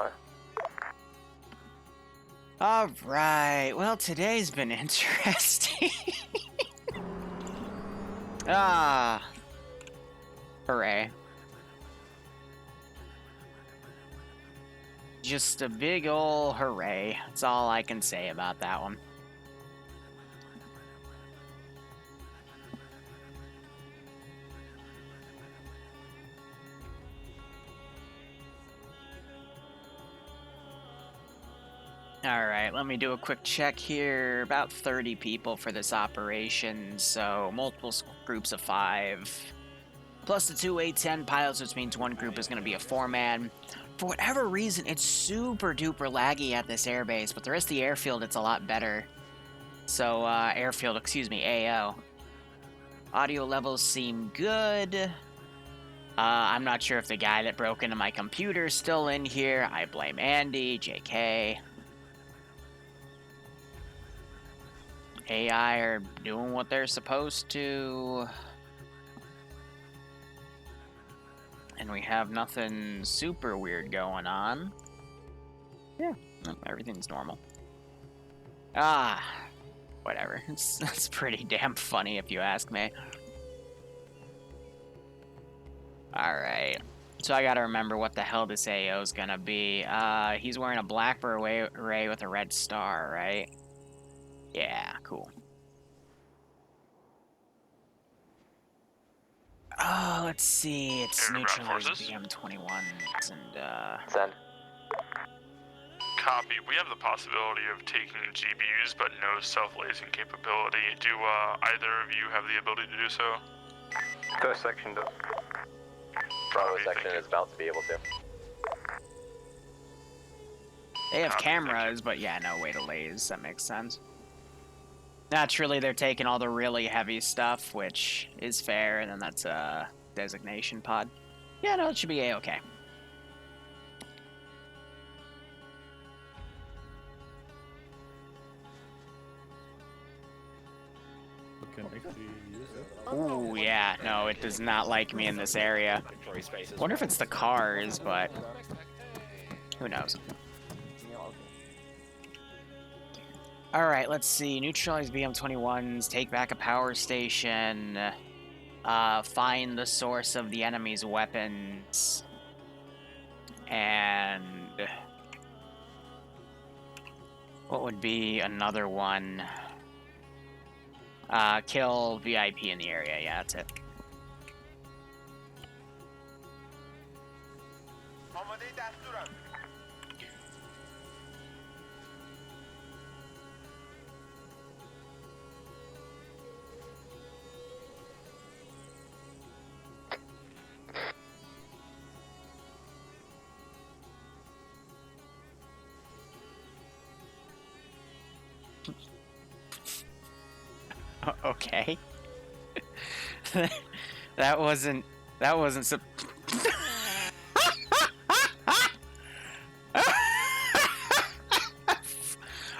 high. Alright, well, today's been interesting. Ah. Hooray. Just a big ol' hooray. That's all I can say about that one. Alright, let me do a quick check here. About 30 people for this operation, so multiple groups of 5. Plus the 2 A-10 pilots, which means one group is going to be a 4-man. For whatever reason, it's super duper laggy at this airbase, but the rest of the airfield, it's a lot better. So, airfield, excuse me, AO. Audio levels seem good. I'm not sure if the guy that broke into my computer is still in here. I blame Andy, JK. AI are doing what they're supposed to. And we have nothing super weird going on. Yeah, everything's normal. Whatever. That's pretty damn funny if you ask me. Alright. So I gotta remember what the hell this AO is gonna be. He's wearing a black beret with a red star, right? Yeah, cool. Oh, let's see. It's neutralized BM-21s and, Send. Copy. We have the possibility of taking GBUs, but no self-lasing capability. Do either of you have the ability to do so? First section does. Bravo section is about to be able to. they have cameras, but yeah, no way to laze. That makes sense. Naturally, they're taking all the really heavy stuff, which is fair, and then that's a designation pod. Yeah, no, it should be A-okay. Ooh, yeah, no, it does not like me in this area. Wonder if it's the cars, but who knows. Alright, let's see. Neutralize BM-21s, take back a power station, find the source of the enemy's weapons, and what would be another one? Kill VIP in the area, yeah, that's it. Okay. that wasn't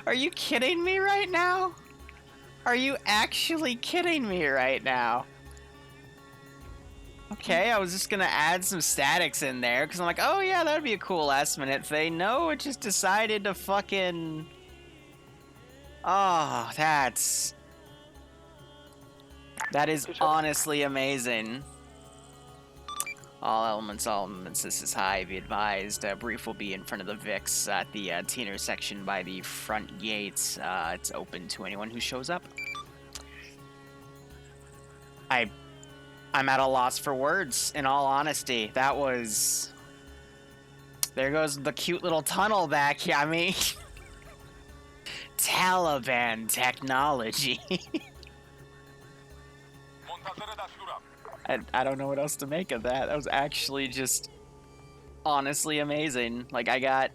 Are you kidding me right now? Are you actually kidding me right now? Okay, I was just gonna add some statics in there, because I'm like, oh yeah, that would be a cool last minute thing. No, it just decided to fucking... Oh, that is honestly amazing. All elements, this is high. Be advised, a brief will be in front of the VIX at the T intersection by the front gates. It's open to anyone who shows up. I'm at a loss for words, in all honesty. That was... There goes the cute little tunnel back here. I mean... Taliban technology. I don't know what else to make of that. That was actually just honestly amazing. Like, I got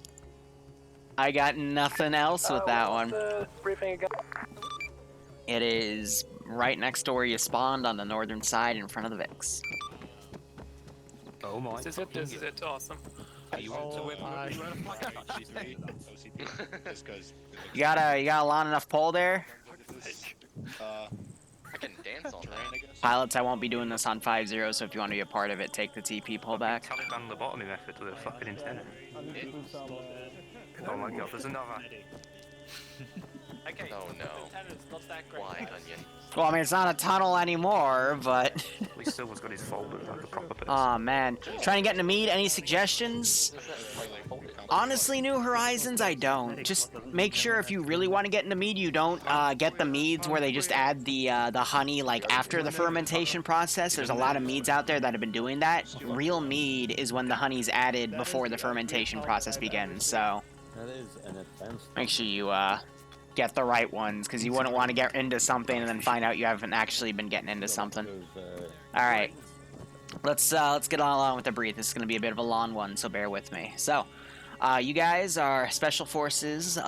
nothing else with that one. It is right next to where you spawned on the northern side in front of the VIX. Oh my. This is it. Awesome. You got a long enough pole there? can dance on that, I guess. Pilots, I won't be doing this on 5-0, so if you want to be a part of it, take the TP pullback. Taliban lobotomy method to the fucking antenna. Oh my god, there's another. Okay, Oh no. antenna's not that great. Why, Onion? Well, I mean, it's not a tunnel anymore, but... At least Silver's got his folder like a proper person. Aw, man. Trying to get into mead, any suggestions? Honestly, New Horizons, I don't. Just make sure if you really want to get into mead, you don't get the meads where they just add the honey, like, after the fermentation process. There's a lot of meads out there that have been doing that. Real mead is when the honey's added before the fermentation process begins, so... That is an advanced. Make sure you, get the right ones, because you wouldn't want to get into something and then find out you haven't actually been getting into something. Alright. Let's get on along with the brief. This is going to be a bit of a long one, so bear with me. So, you guys are Special Forces,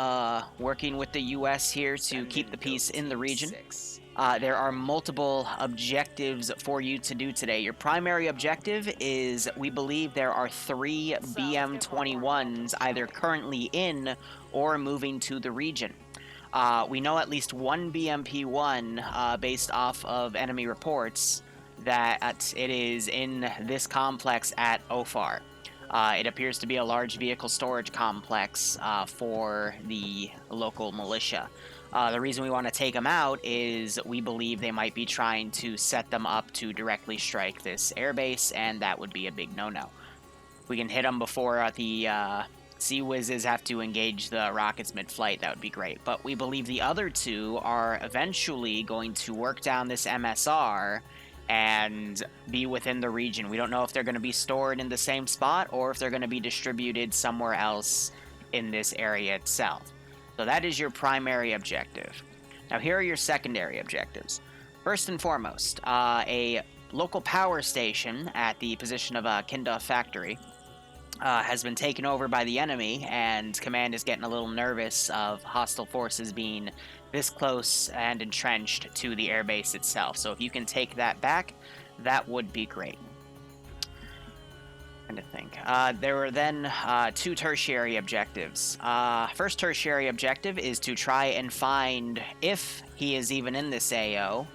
working with the U.S. here to keep the peace in the region. There are multiple objectives for you to do today. Your primary objective is, we believe there are 3 BM-21s either currently in or moving to the region. We know at least one BMP-1, based off of enemy reports, that it is in this complex at Ofar. It appears to be a large vehicle storage complex for the local militia. The reason we want to take them out is we believe they might be trying to set them up to directly strike this airbase, and that would be a big no-no. We can hit them before the Sea Whizzes have to engage the rockets mid-flight. That would be great. But we believe the other 2 are eventually going to work down this MSR and be within the region. We don't know if they're going to be stored in the same spot or if they're going to be distributed somewhere else in this area itself. So that is your primary objective. Now here are your secondary objectives. First and foremost, a local power station at the position of Kinda Factory has been taken over by the enemy, and command is getting a little nervous of hostile forces being this close and entrenched to the airbase itself. So if you can take that back, that would be great. Trying to think. There were then 2 tertiary objectives. First tertiary objective is to try and find, if he is even in this AO,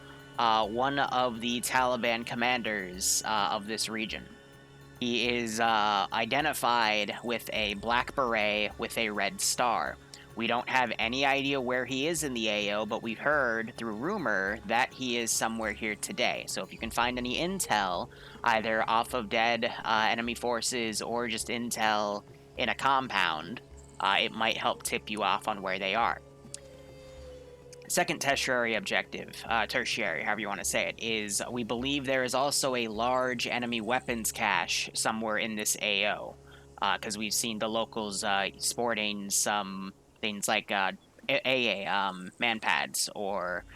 one of the Taliban commanders of this region. He is identified with a black beret with a red star. We don't have any idea where he is in the AO, but we've heard through rumor that he is somewhere here today. So if you can find any intel, either off of dead enemy forces or just intel in a compound, it might help tip you off on where they are. Second tertiary objective, tertiary, however you want to say it, is we believe there is also a large enemy weapons cache somewhere in this AO, because we've seen the locals sporting some things like AA manpads or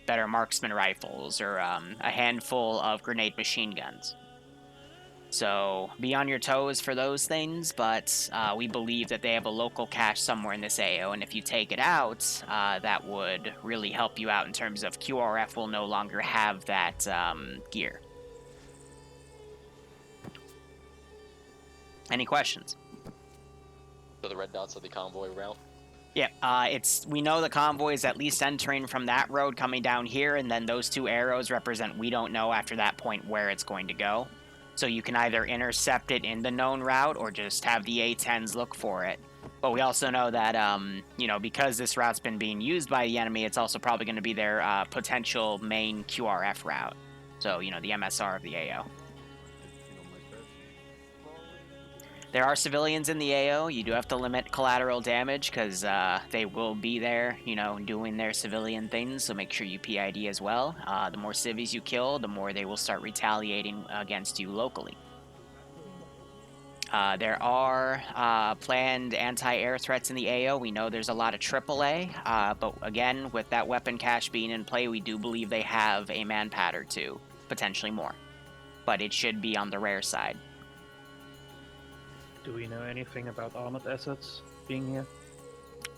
better marksman rifles or a handful of grenade machine guns. So be on your toes for those things, but we believe that they have a local cache somewhere in this AO, and if you take it out, that would really help you out in terms of QRF will no longer have that gear. Any questions? So the red dots are the convoy route? Yeah, we know the convoy is at least entering from that road coming down here, and then those 2 arrows represent we don't know after that point where it's going to go. So you can either intercept it in the known route or just have the A-10s look for it. But we also know that, because this route's been being used by the enemy, it's also probably going to be their potential main QRF route. So, the MSR of the AO. There are civilians in the AO. You do have to limit collateral damage because they will be there, doing their civilian things. So make sure you PID as well. The more civvies you kill, the more they will start retaliating against you locally. There are planned anti-air threats in the AO. We know there's a lot of AAA, but again, with that weapon cache being in play, we do believe they have a manpad or 2, potentially more. But it should be on the rare side. Do we know anything about armored assets being here?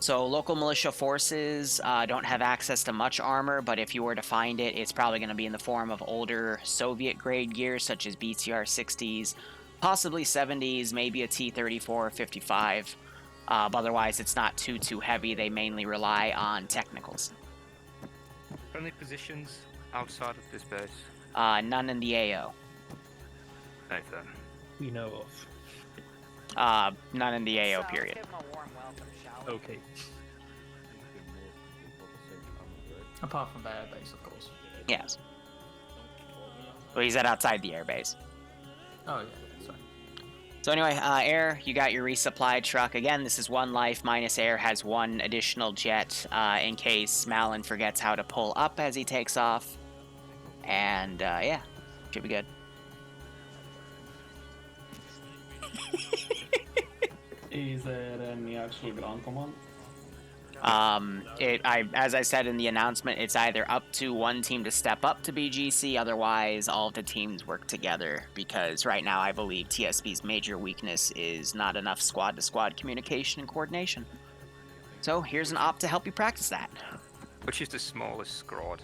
So local militia forces don't have access to much armor, but if you were to find it, it's probably going to be in the form of older Soviet-grade gear, such as BTR 60s, possibly 70s, maybe a T-34 or 55. But otherwise, it's not too heavy. They mainly rely on technicals. Friendly positions outside of this base. None in the AO. Nathan. We know of. None in the AO, period. Okay. Apart from the airbase, of course. Yes. Well, he's at outside the airbase. Oh yeah, sorry. So anyway, Air, you got your resupply truck. Again, this is 1 life, minus Air has 1 additional jet in case Malin forgets how to pull up as he takes off. And, yeah, should be good. Is there any actual ground command? As I said in the announcement, it's either up to one team to step up to BGC, otherwise all of the teams work together, because right now I believe TSB's major weakness is not enough squad-to-squad communication and coordination. So here's an op to help you practice that. Which is the smallest squad?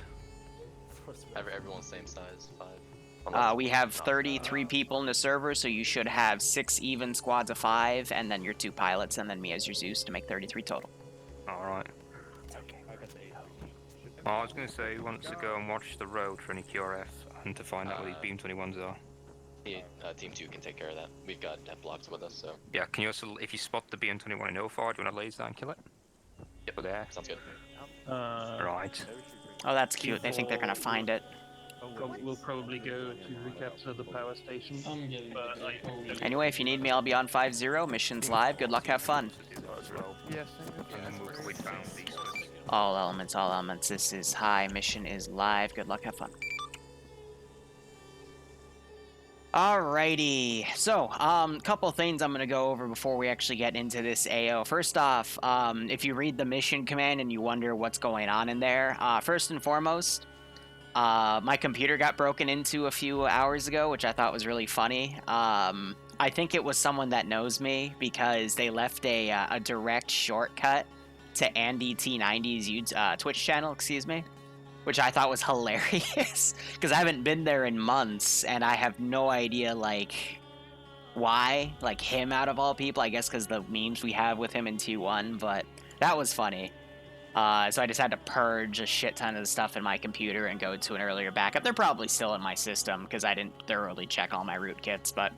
Everyone's same size, 5. We have 33 people in the server, so you should have 6 even squads of 5, and then your 2 pilots, and then me as your Zeus to make 33 total. Alright. Well, I was going to say, he wants to go and watch the road for any QRF and to find out where these Beam 21s are. Team 2 can take care of that. We've got blocks with us, so. Yeah, can you also, if you spot the BM 21 in 04, do you want to laser and kill it? Yep, Over there. sounds good. Right. Oh, that's cute. They think they're gonna find it. We'll probably go to recapture the power station. I'm getting But Anyway, if you need me, I'll be on 5-0. Mission's live. Good luck, have fun. Yes. And then we found these. All elements. This is high. Mission is live. Good luck, have fun. Alrighty. So, couple things I'm gonna go over before we actually get into this AO. First off, if you read the mission command and you wonder what's going on in there, first and foremost, my computer got broken into a few hours ago, which I thought was really funny. I think it was someone that knows me because they left a direct shortcut to Andy T90's Twitch channel, excuse me, which I thought was hilarious because I haven't been there in months and I have no idea, like, why, like, him out of all people. I guess because the memes we have with him in T1, but that was funny. So I just had to purge a shit ton of the stuff in my computer and go to an earlier backup. They're probably still in my system because I didn't thoroughly check all my rootkits, but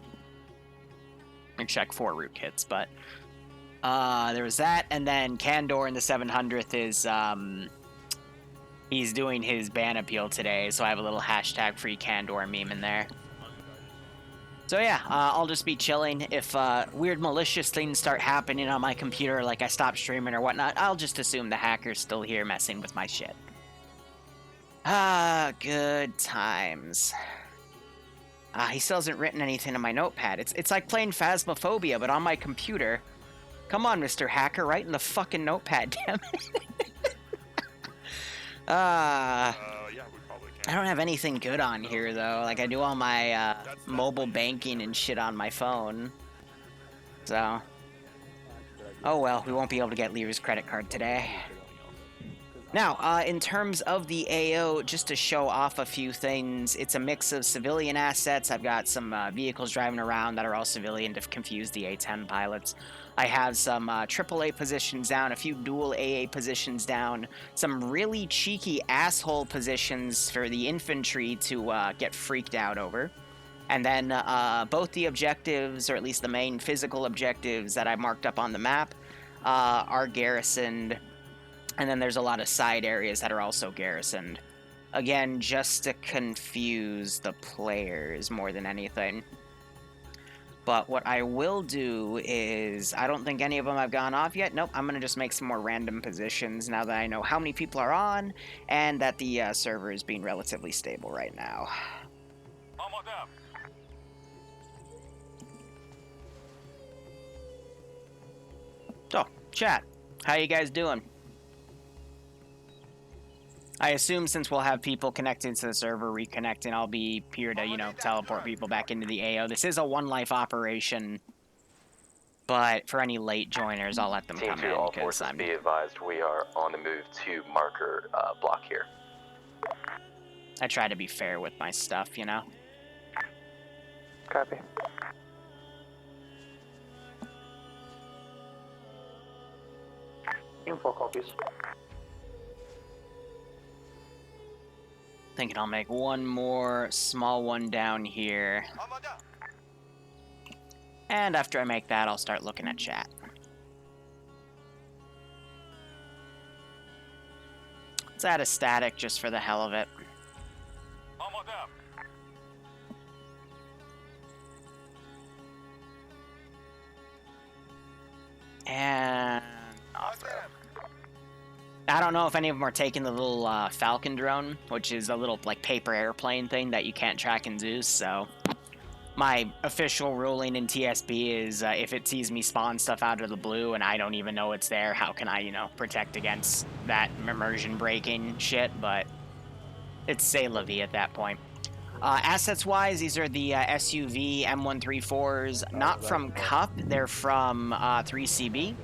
I checked 4 rootkits, but there was that. And then Candor in the 700th is he's doing his ban appeal today, so I have a little hashtag free Candor meme in there. So yeah, I'll just be chilling. If weird malicious things start happening on my computer, like I stop streaming or whatnot, I'll just assume the hacker's still here messing with my shit. Good times. He still hasn't written anything in my notepad. It's like playing Phasmophobia, but on my computer. Come on, Mr. Hacker, write in the fucking notepad, damn it. Yeah, we probably I can. don't have anything good on here, though. Like, I do all my mobile banking and shit on my phone. So. Oh well, we won't be able to get Liru's credit card today. Now, in terms of the AO, just to show off a few things, it's a mix of civilian assets. I've got some vehicles driving around that are all civilian to confuse the A-10 pilots. I have some AAA positions down, a few dual AA positions down, some really cheeky asshole positions for the infantry to get freaked out over. And then both the objectives, or at least the main physical objectives that I marked up on the map, are garrisoned. And then there's a lot of side areas that are also garrisoned. Again, just to confuse the players more than anything. But what I will do is, I don't think any of them have gone off yet. Nope, I'm going to just make some more random positions now that I know how many people are on, and that the server is being relatively stable right now. Almost up. So, chat, how you guys doing? I assume since we'll have people connecting to the server, reconnecting, I'll be here to, you know, teleport people back into the AO. This is a one-life operation, but for any late joiners, I'll let them Team come 2, in all because forces I'm... be advised, we are on the move to marker block here. I try to be fair with my stuff, you know? Copy. Info copies. thinking I'll make one more small one down here. And after I make that, I'll start looking at chat. Let's add a static just for the hell of it. And off-road. I don't know if any of them are taking the little Falcon drone, which is a little like paper airplane thing that you can't track in Zeus, so my official ruling in TSB is if it sees me spawn stuff out of the blue and I don't even know it's there, how can I, protect against that immersion breaking shit? But it's c'est la vie at that point. Assets-wise, these are the SUV M134s, not from Cup, they're from 3CB,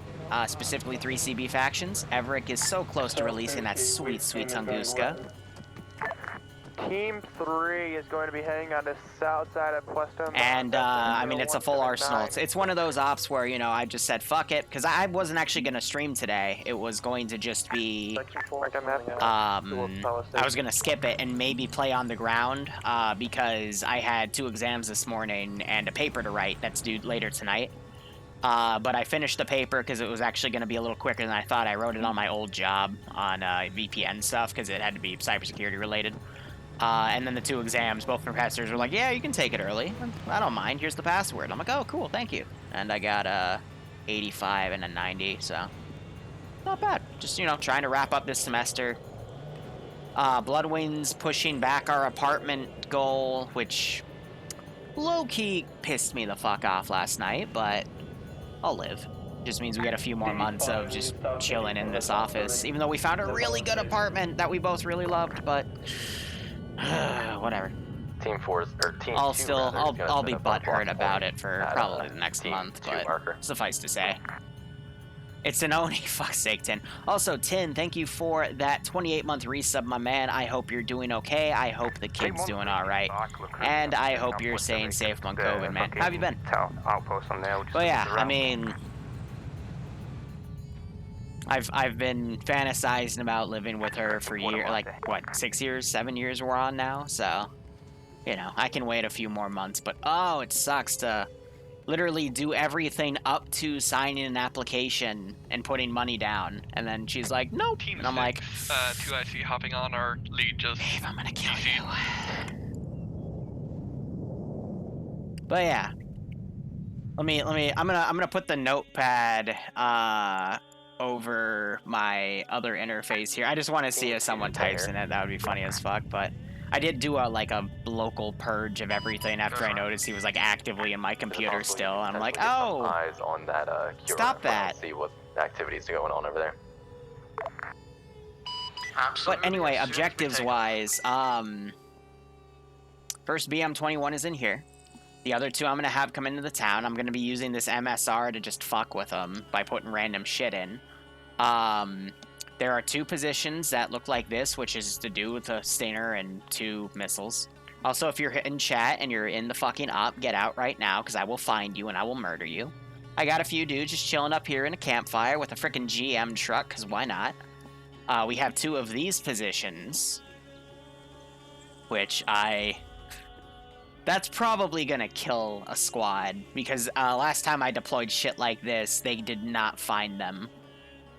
specifically 3CB factions. Everick is so close to releasing that sweet, sweet Tunguska. Team 3 is going to be heading on the south side of Puesto. And, I mean, it's a full arsenal. It's one of those ops where, I just said, fuck it, because I wasn't actually going to stream today. It was going to just be, I was going to skip it and maybe play on the ground, because I had 2 exams this morning and a paper to write that's due later tonight. But I finished the paper because it was actually going to be a little quicker than I thought. I wrote it on my old job on VPN stuff because it had to be cybersecurity related. And then the 2 exams, both professors were like, yeah, you can take it early. I don't mind. Here's the password. I'm like, oh, cool. Thank you. And I got 85 and a 90, so not bad. Just, trying to wrap up this semester. Bloodwind's pushing back our apartment goal, which low-key pissed me the fuck off last night, but I'll live. Just means we get a few more months of just chilling in this office, even though we found a really good apartment that we both really loved, but whatever. Team 4's, or Team 2 I'll be butthurt about it for probably the next month, but suffice to say. It's an Oni, fuck's sake, Tin. Also, Tin, thank you for that 28-month resub, my man. I hope you're doing okay. I hope the kid's doing alright. And I hope you're staying safe on COVID, man. How have you been? Well, yeah, I mean, I've been fantasizing about living with her for years, like, what, 6 years, 7 years we're on now, so, I can wait a few more months, but, oh, it sucks to literally do everything up to signing an application and putting money down, and then she's like, nope, and I'm like, 2IC hopping on our lead just... Babe, I'm gonna kill you. But yeah, I'm gonna put the notepad, over my other interface here. I just want to see if someone types in it. That would be funny as fuck, but I did do a local purge of everything after I noticed he was actively in my computer still, and I'm like, oh, eyes on that, stop that. See what activities are going on over there. But anyway, objectives-wise, first BM21 is in here. The other 2 I'm going to have come into the town. I'm going to be using this MSR to just fuck with them by putting random shit in. There are 2 positions that look like this, which is to do with a Stinger and 2 missiles. Also, if you're in chat and you're in the fucking op, get out right now, because I will find you and I will murder you. I got a few dudes just chilling up here in a campfire with a freaking GM truck, because why not? We have 2 of these positions, which that's probably gonna kill a squad, because last time I deployed shit like this, they did not find them,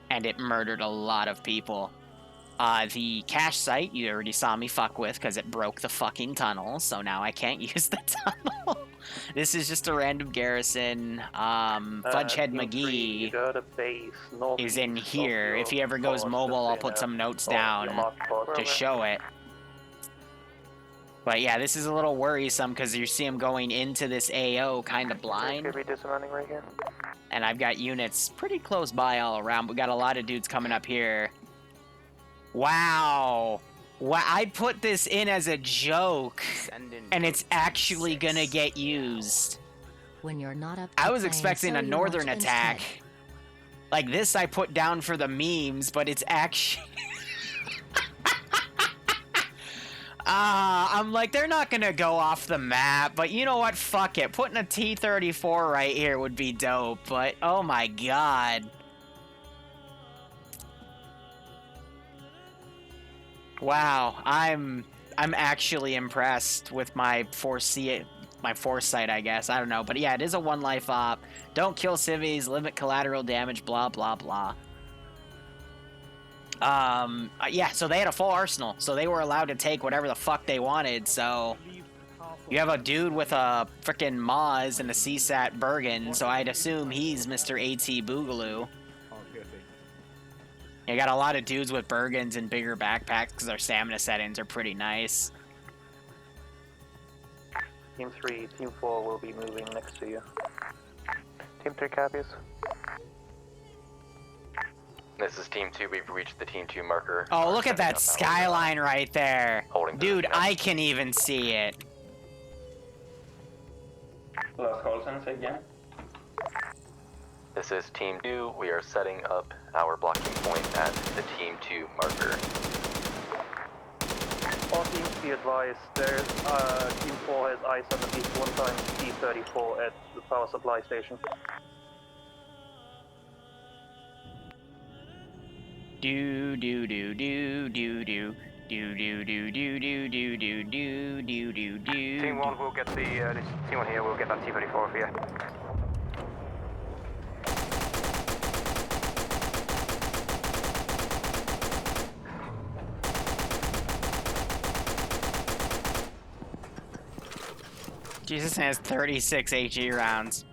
and it murdered a lot of people. The cache site, you already saw me fuck with, because it broke the fucking tunnel, so now I can't use the tunnel. This is just a random garrison. Fudgehead McGee is in here. If he ever goes mobile, I'll put some notes down to show it. But yeah, this is a little worrisome because you see him going into this AO kind of blind. And I've got units pretty close by all around. We got a lot of dudes coming up here. Wow. I put this in as a joke, and it's actually gonna get used. When you're not up I was expecting a northern attack. Like this I put down for the memes, but it's actually... I'm like, they're not gonna go off the map, but you know what? Fuck it. Putting a T-34 right here would be dope, but oh my god. Wow, I'm actually impressed with my foresight, I guess. I don't know. But yeah, it is a 1 life op. Don't kill civvies, limit collateral damage, blah, blah, blah. Yeah, so they had a full arsenal. So they were allowed to take whatever the fuck they wanted. So you have a dude with a frickin' Maz and a CSAT Bergen. So I'd assume he's Mr. AT Boogaloo. You got a lot of dudes with Bergens and bigger backpacks because their stamina settings are pretty nice. Team 3, Team 4 will be moving next to you. Team 3 copies. This is Team 2, we've reached the Team 2 marker. Oh, look at that skyline right there. Dude, I can even see it. Last call sentence again. This is Team 2, we are setting up our blocking point at the Team 2 marker. All teams be advised, there's Team 4 has eyes on at least one time T-34 at the power supply station. Do do do do do do do do do do do do do do do do do. Team 1 will get the Team 1 here will get that T-34 for you. Jesus has 36 HE rounds.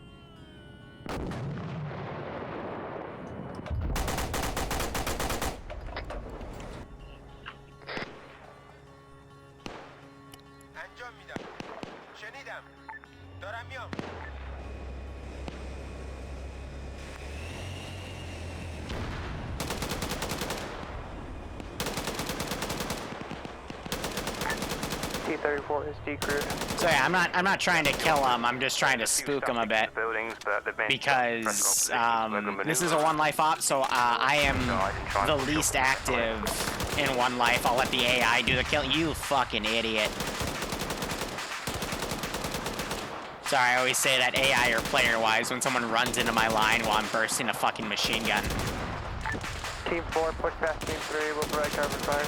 T-34 is decrewed. So yeah, I'm not trying to kill him. I'm just trying to spook him a bit because this is a 1 life op. So I am the least active in 1 life. I'll let the AI do the killing. You fucking idiot. Sorry, I always say that AI or player-wise when someone runs into my line while I'm bursting a fucking machine gun. Team 4, push past Team 3, we'll provide cover fire.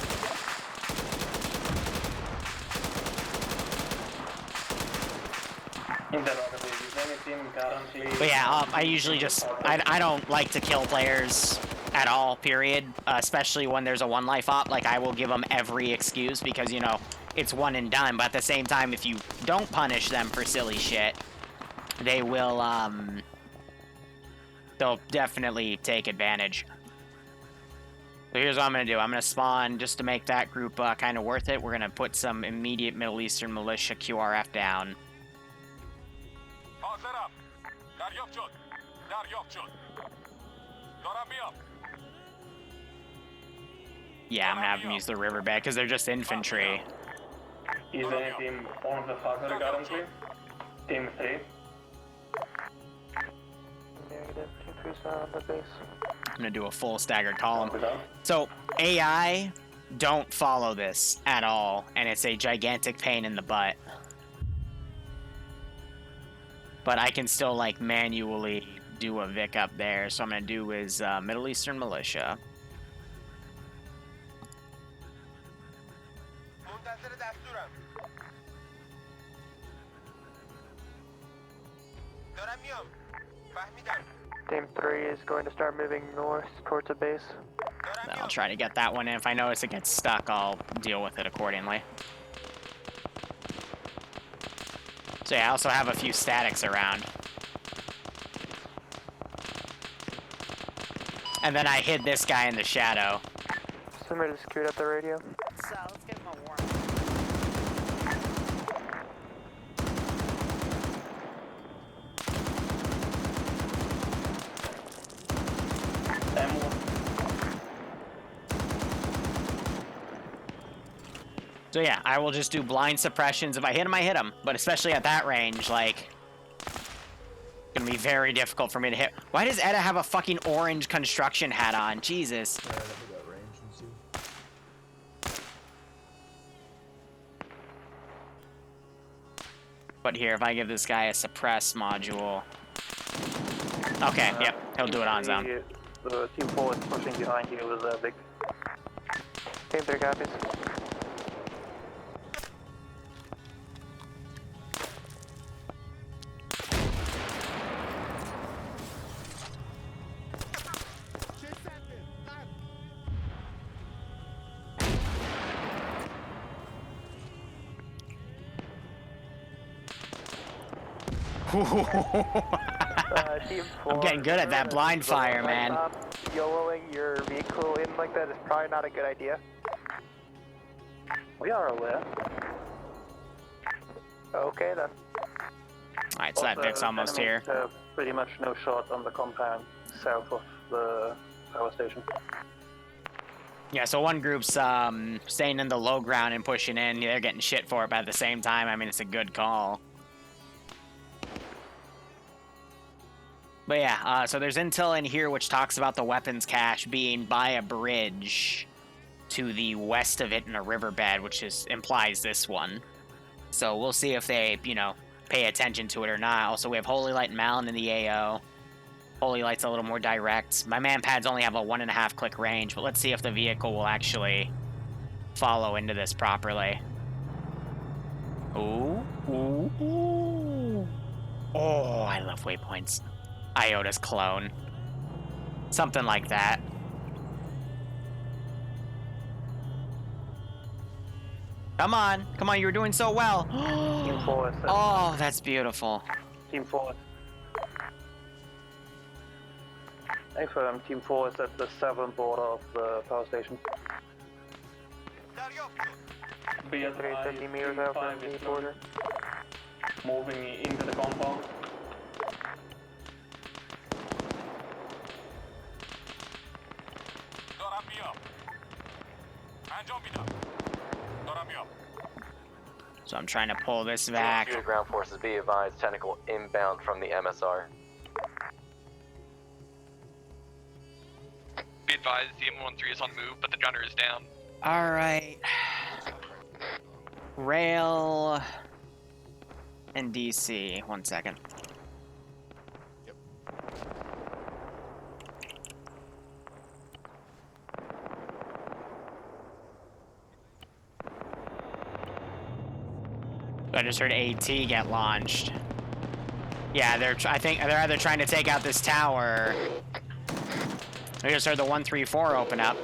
But yeah, I usually just, I don't like to kill players at all, period. Especially when there's a 1 life op. Like, I will give them every excuse because, you know, it's one and done. But at the same time, if you don't punish them for silly shit, they will, they'll definitely take advantage. So here's what I'm going to do. I'm going to spawn, just to make that group kind of worth it, we're going to put some immediate Middle Eastern militia QRF down. Yeah, I'm gonna have them use the riverbed because they're just infantry. Is any team 1 of the 500 currently? Team 3? Negative, Team 3's not on the base. I'm gonna do a full staggered column. So AI don't follow this at all, and it's a gigantic pain in the butt. But I can still like manually do a Vic up there. So I'm gonna do is Middle Eastern militia. Team 3 is going to start moving north towards the base. Then I'll try to get that one in. If I notice it gets stuck, I'll deal with it accordingly. So yeah, I also have a few statics around. And then I hid this guy in the shadow. Somebody secured up the radio. So let's give him a warm. So yeah, I will just do blind suppressions. If I hit him, I hit him. But especially at that range, like, it's gonna be very difficult for me to hit. Why does Etta have a fucking orange construction hat on? Jesus. But here, if I give this guy a suppress module. Okay, yep, he'll do it on zone. Team 4 is pushing behind you with Vic. Team 3 copies. Team I'm getting good at that blind fire, man. YOLOing your vehicle in like that is probably not a good idea. We are aware. Okay then. Alright, so that Vic's almost here. Have pretty much no shot on the compound south of the power station. Yeah, so one group's staying in the low ground and pushing in. They're getting shit for it, but at the same time, I mean, it's a good call. But yeah, so there's intel in here which talks about the weapons cache being by a bridge to the west of it in a riverbed, which implies this one. So we'll see if they, you know, pay attention to it or not. Also, we have Holy Light and Malin in the AO. Holy Light's a little more direct. My man-pads only have a 1.5 click range, but let's see if the vehicle will actually follow into this properly. Ooh, ooh, ooh. Oh, I love waypoints. Iota's clone. Something like that. Come on, you were doing so well. Team 4 is Oh, that's beautiful. Team 4. Affirm, Team 4 is at the southern border of the power station. Be advised, 50 meters Team out 5 from is the border. moving into the compound. So I'm trying to pull this back. Ground forces, be advised, technical inbound from the MSR. Be advised, the M13 is on the move, but the gunner is down. All right. Rail and DC. 1 second. I just heard AT get launched. Yeah, I think they're either trying to take out this tower. I just heard the 134 open up.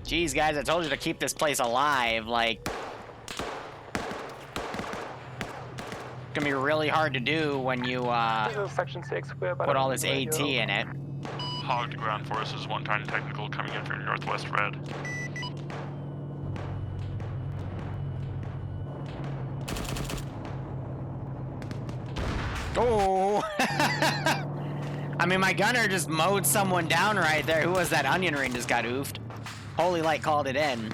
Jeez, guys, I told you to keep this place alive. Like, it's gonna be really hard to do when you Section 6, put all this AT in it. Hog to ground forces, 1-time technical coming in from northwest red. Oh! I mean, my gunner just mowed someone down right there. Who was that? Onion ring just got oofed. Holy Light called it in.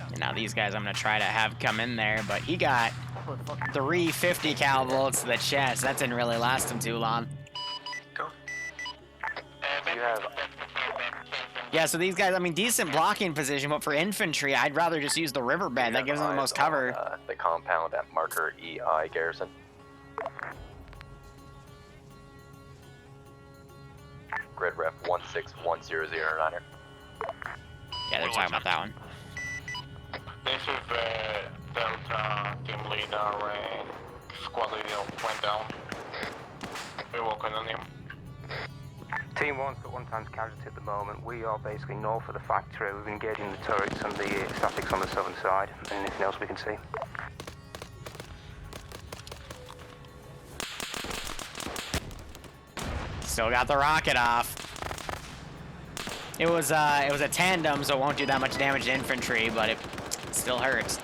And now these guys I'm going to try to have come in there, but he got 350 cal volts to the chest. That didn't really last him too long. You have Yeah, so these guys, I mean, decent blocking position, but for infantry, I'd rather just use the riverbed. That gives them the most cover. the compound at marker EI Garrison. Grid ref 161009er. Yeah, they're talking about that one. This is the Delta team leader, squad leader went down. We're working on him. Team 1's got 1 times casualty at the moment. We are basically north of the factory. We've been engaging the turrets and the statics on the southern side. Anything else we can see? Still got the rocket off. It was a tandem, so it won't do that much damage to infantry, but it still hurts.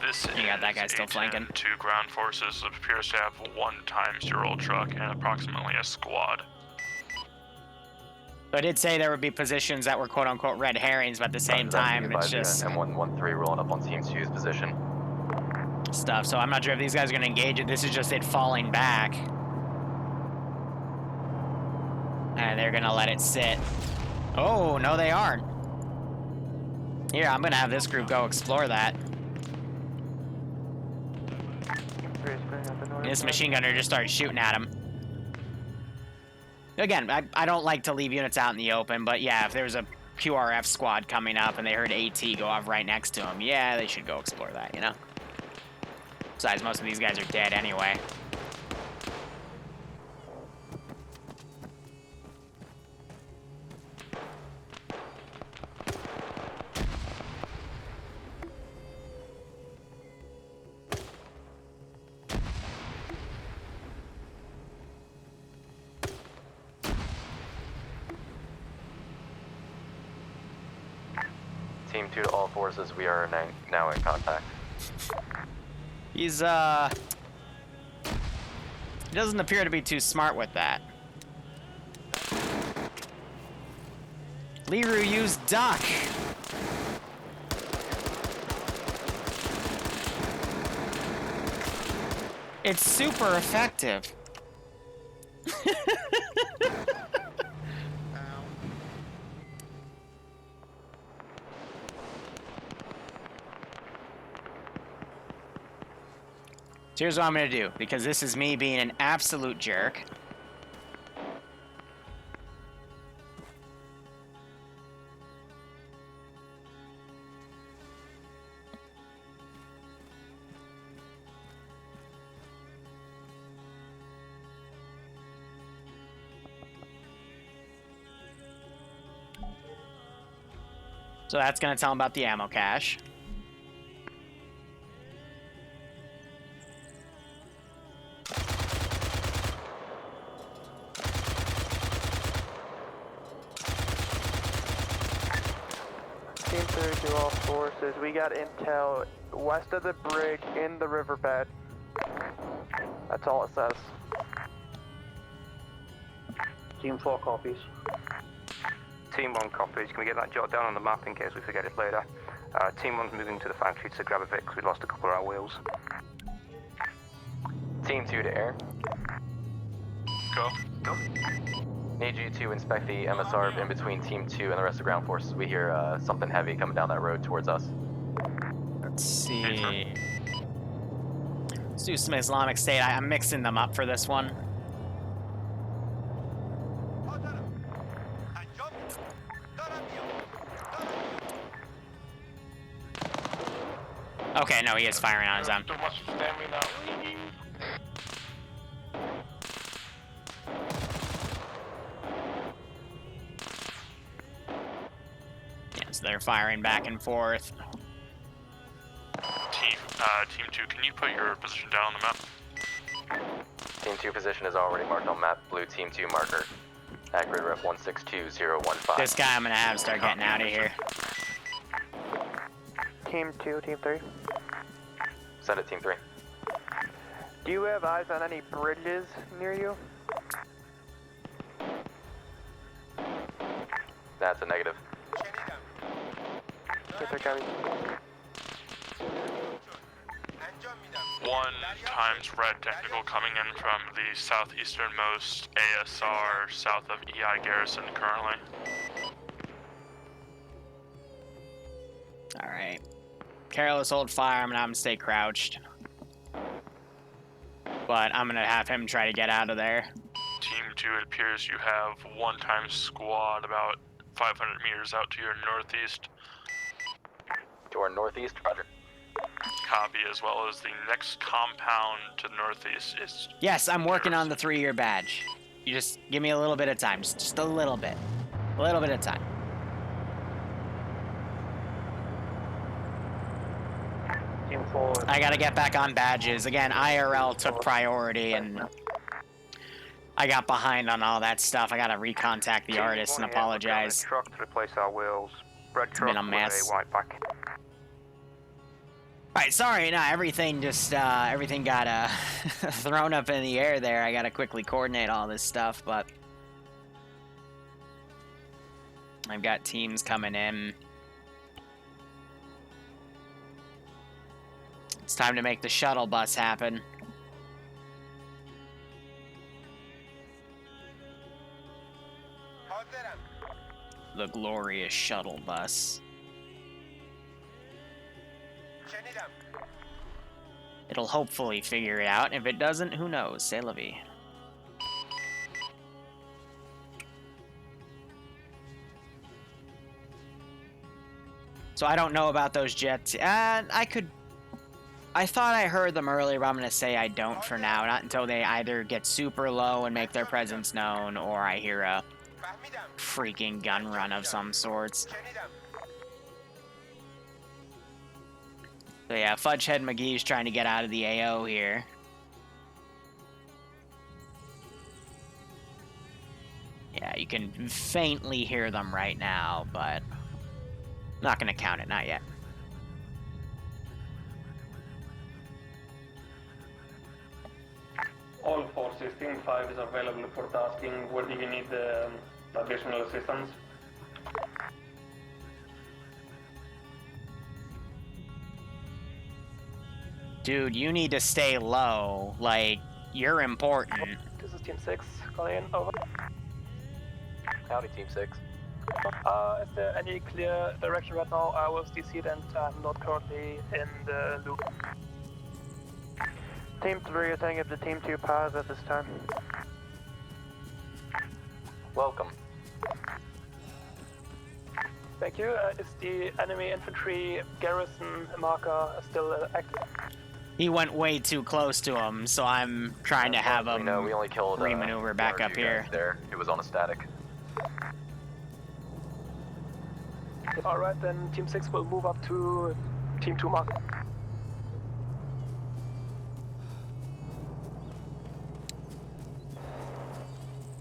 This You got that guy still A10 flanking. to ground forces appears to have 1 times your old truck and approximately a squad. So I did say there would be positions that were quote-unquote red herrings, but at the same time, it's just M113 rolling up on Team 2's position. stuff. So I'm not sure if these guys are going to engage it. This is just it falling back. And they're going to let it sit. Oh, no, they aren't. Here, I'm going to have this group go explore that. This machine gunner just started shooting at him. Again, I don't like to leave units out in the open, but yeah, if there's a QRF squad coming up and they heard AT go off right next to them, yeah, they should go explore that, you know? Besides, most of these guys are dead anyway. Team 2 to all forces, we are now in contact. He's, he doesn't appear to be too smart with that. Liru used duck. It's super effective. So here's what I'm gonna do, because this is me being an absolute jerk. So that's gonna tell him about the ammo cache. Team 3 to all forces. We got intel west of the bridge in the riverbed. That's all it says. Team 4 copies. Team 1 copies. Can we get that jotted down on the map in case we forget it later? Team 1's moving to the factory to grab a Vic because we lost a couple of our wheels. Team 2 to air. Go. Need you to inspect the MSR in between Team 2 and the rest of ground forces. We hear something heavy coming down that road towards us. Let's see. Let's do some Islamic State. I'm mixing them up for this one. Okay, no, he is firing on his own. Too much stamina. Yes, they're firing back and forth. Team 2, can you put your position down on the map? Team 2 position is already marked on map. Blue Team 2 marker. Accurate rep 162015. This guy I'm gonna have start getting out of here. Team 2, Team 3. Send it, Team 3. Do you have eyes on any bridges near you? That's a negative. Get there, Gabby. 1 times red technical coming in from the southeasternmost ASR south of EI Garrison currently. Alright. Careless hold fire, I'm gonna have him stay crouched. But I'm gonna have him try to get out of there. Team 2, it appears you have 1 times squad about 500 meters out to your northeast. To our northeast, roger. Copy, as well as the next compound to the northeast is... Yes, I'm working on the 3-year badge. You just give me a little bit of time, just a little bit. A little bit of time. Team 4. I gotta get back on badges. Again, IRL took priority and I got behind on all that stuff. I gotta recontact the artist and apologize. Truck to replace our wheels. Red truck been a with mess. a white back. Alright, sorry, no, everything just, everything got, thrown up in the air there. I gotta quickly coordinate all this stuff, but... I've got teams coming in. It's time to make the shuttle bus happen. The glorious shuttle bus. It'll hopefully figure it out. If it doesn't, who knows? C'est la vie. So I don't know about those jets. I thought I heard them earlier, but I'm going to say I don't for now. Not until they either get super low and make their presence known, or I hear a freaking gun run of some sorts. So yeah, Fudgehead McGee's trying to get out of the AO here. Yeah, you can faintly hear them right now, but... Not gonna count it, not yet. All forces, Team 5 is available for tasking. Where do you need additional assistance? Dude, you need to stay low. Like, you're important. This is Team 6, calling in, over. Howdy, Team 6. Is there any clear direction right now? I was DC'd and I'm not currently in the loop. Team 3 is saying if the Team 2 pause at this time. Welcome. Thank you. Is the enemy infantry garrison marker still active? He went way too close to him, so I'm trying to have him No, we only killed remaneuver back one or up two here. guys there. It was on a static. Alright, then Team 6 will move up to Team 2 marker.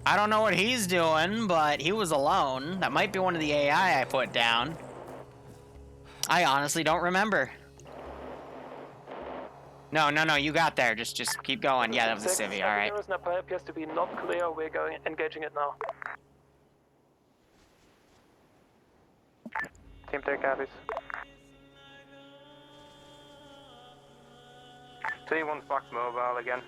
I don't know what he's doing, but he was alone. That might be one of the AI I put down. I honestly don't remember. No, you got there. Just keep going. Yeah, that was a civvy, alright. The garrison appears to be not clear. We're engaging it now. Team 3 copies. Team 1's back mobile again.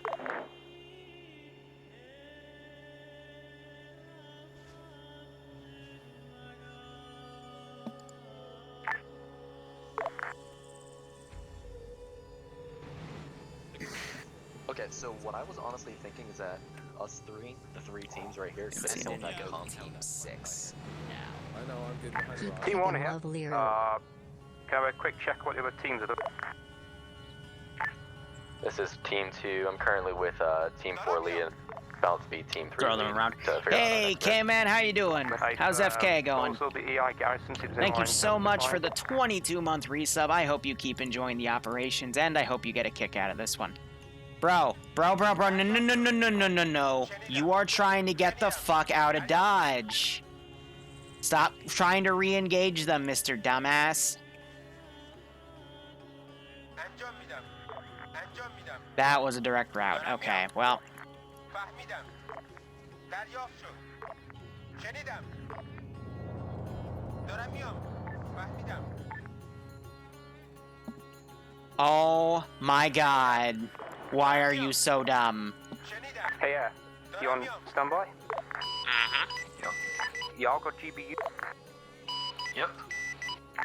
Okay, so what I was honestly thinking is that us three, the three teams right here, could Team help that go Team 6. I know, I'm getting behind you. Team 1 here. Love Liru. Can I have a quick check what the other teams are doing? This is Team 2. I'm currently with Team 4 Lee and about to be Team 3. Throw them Lee around. to figure out Hey, K-Man, how you doing? How's FK going? Also the EI garrison teams Thank you in so line. much for the 22-month resub. I hope you keep enjoying the operations, and I hope you get a kick out of this one. Bro, no. You are trying to get the fuck out of Dodge. Stop trying to re-engage them, Mr. Dumbass. That was a direct route. Okay, well. Oh my god. Why are you so dumb? Hey, you on standby? Mm-hmm. Y'all got GBU? Yep.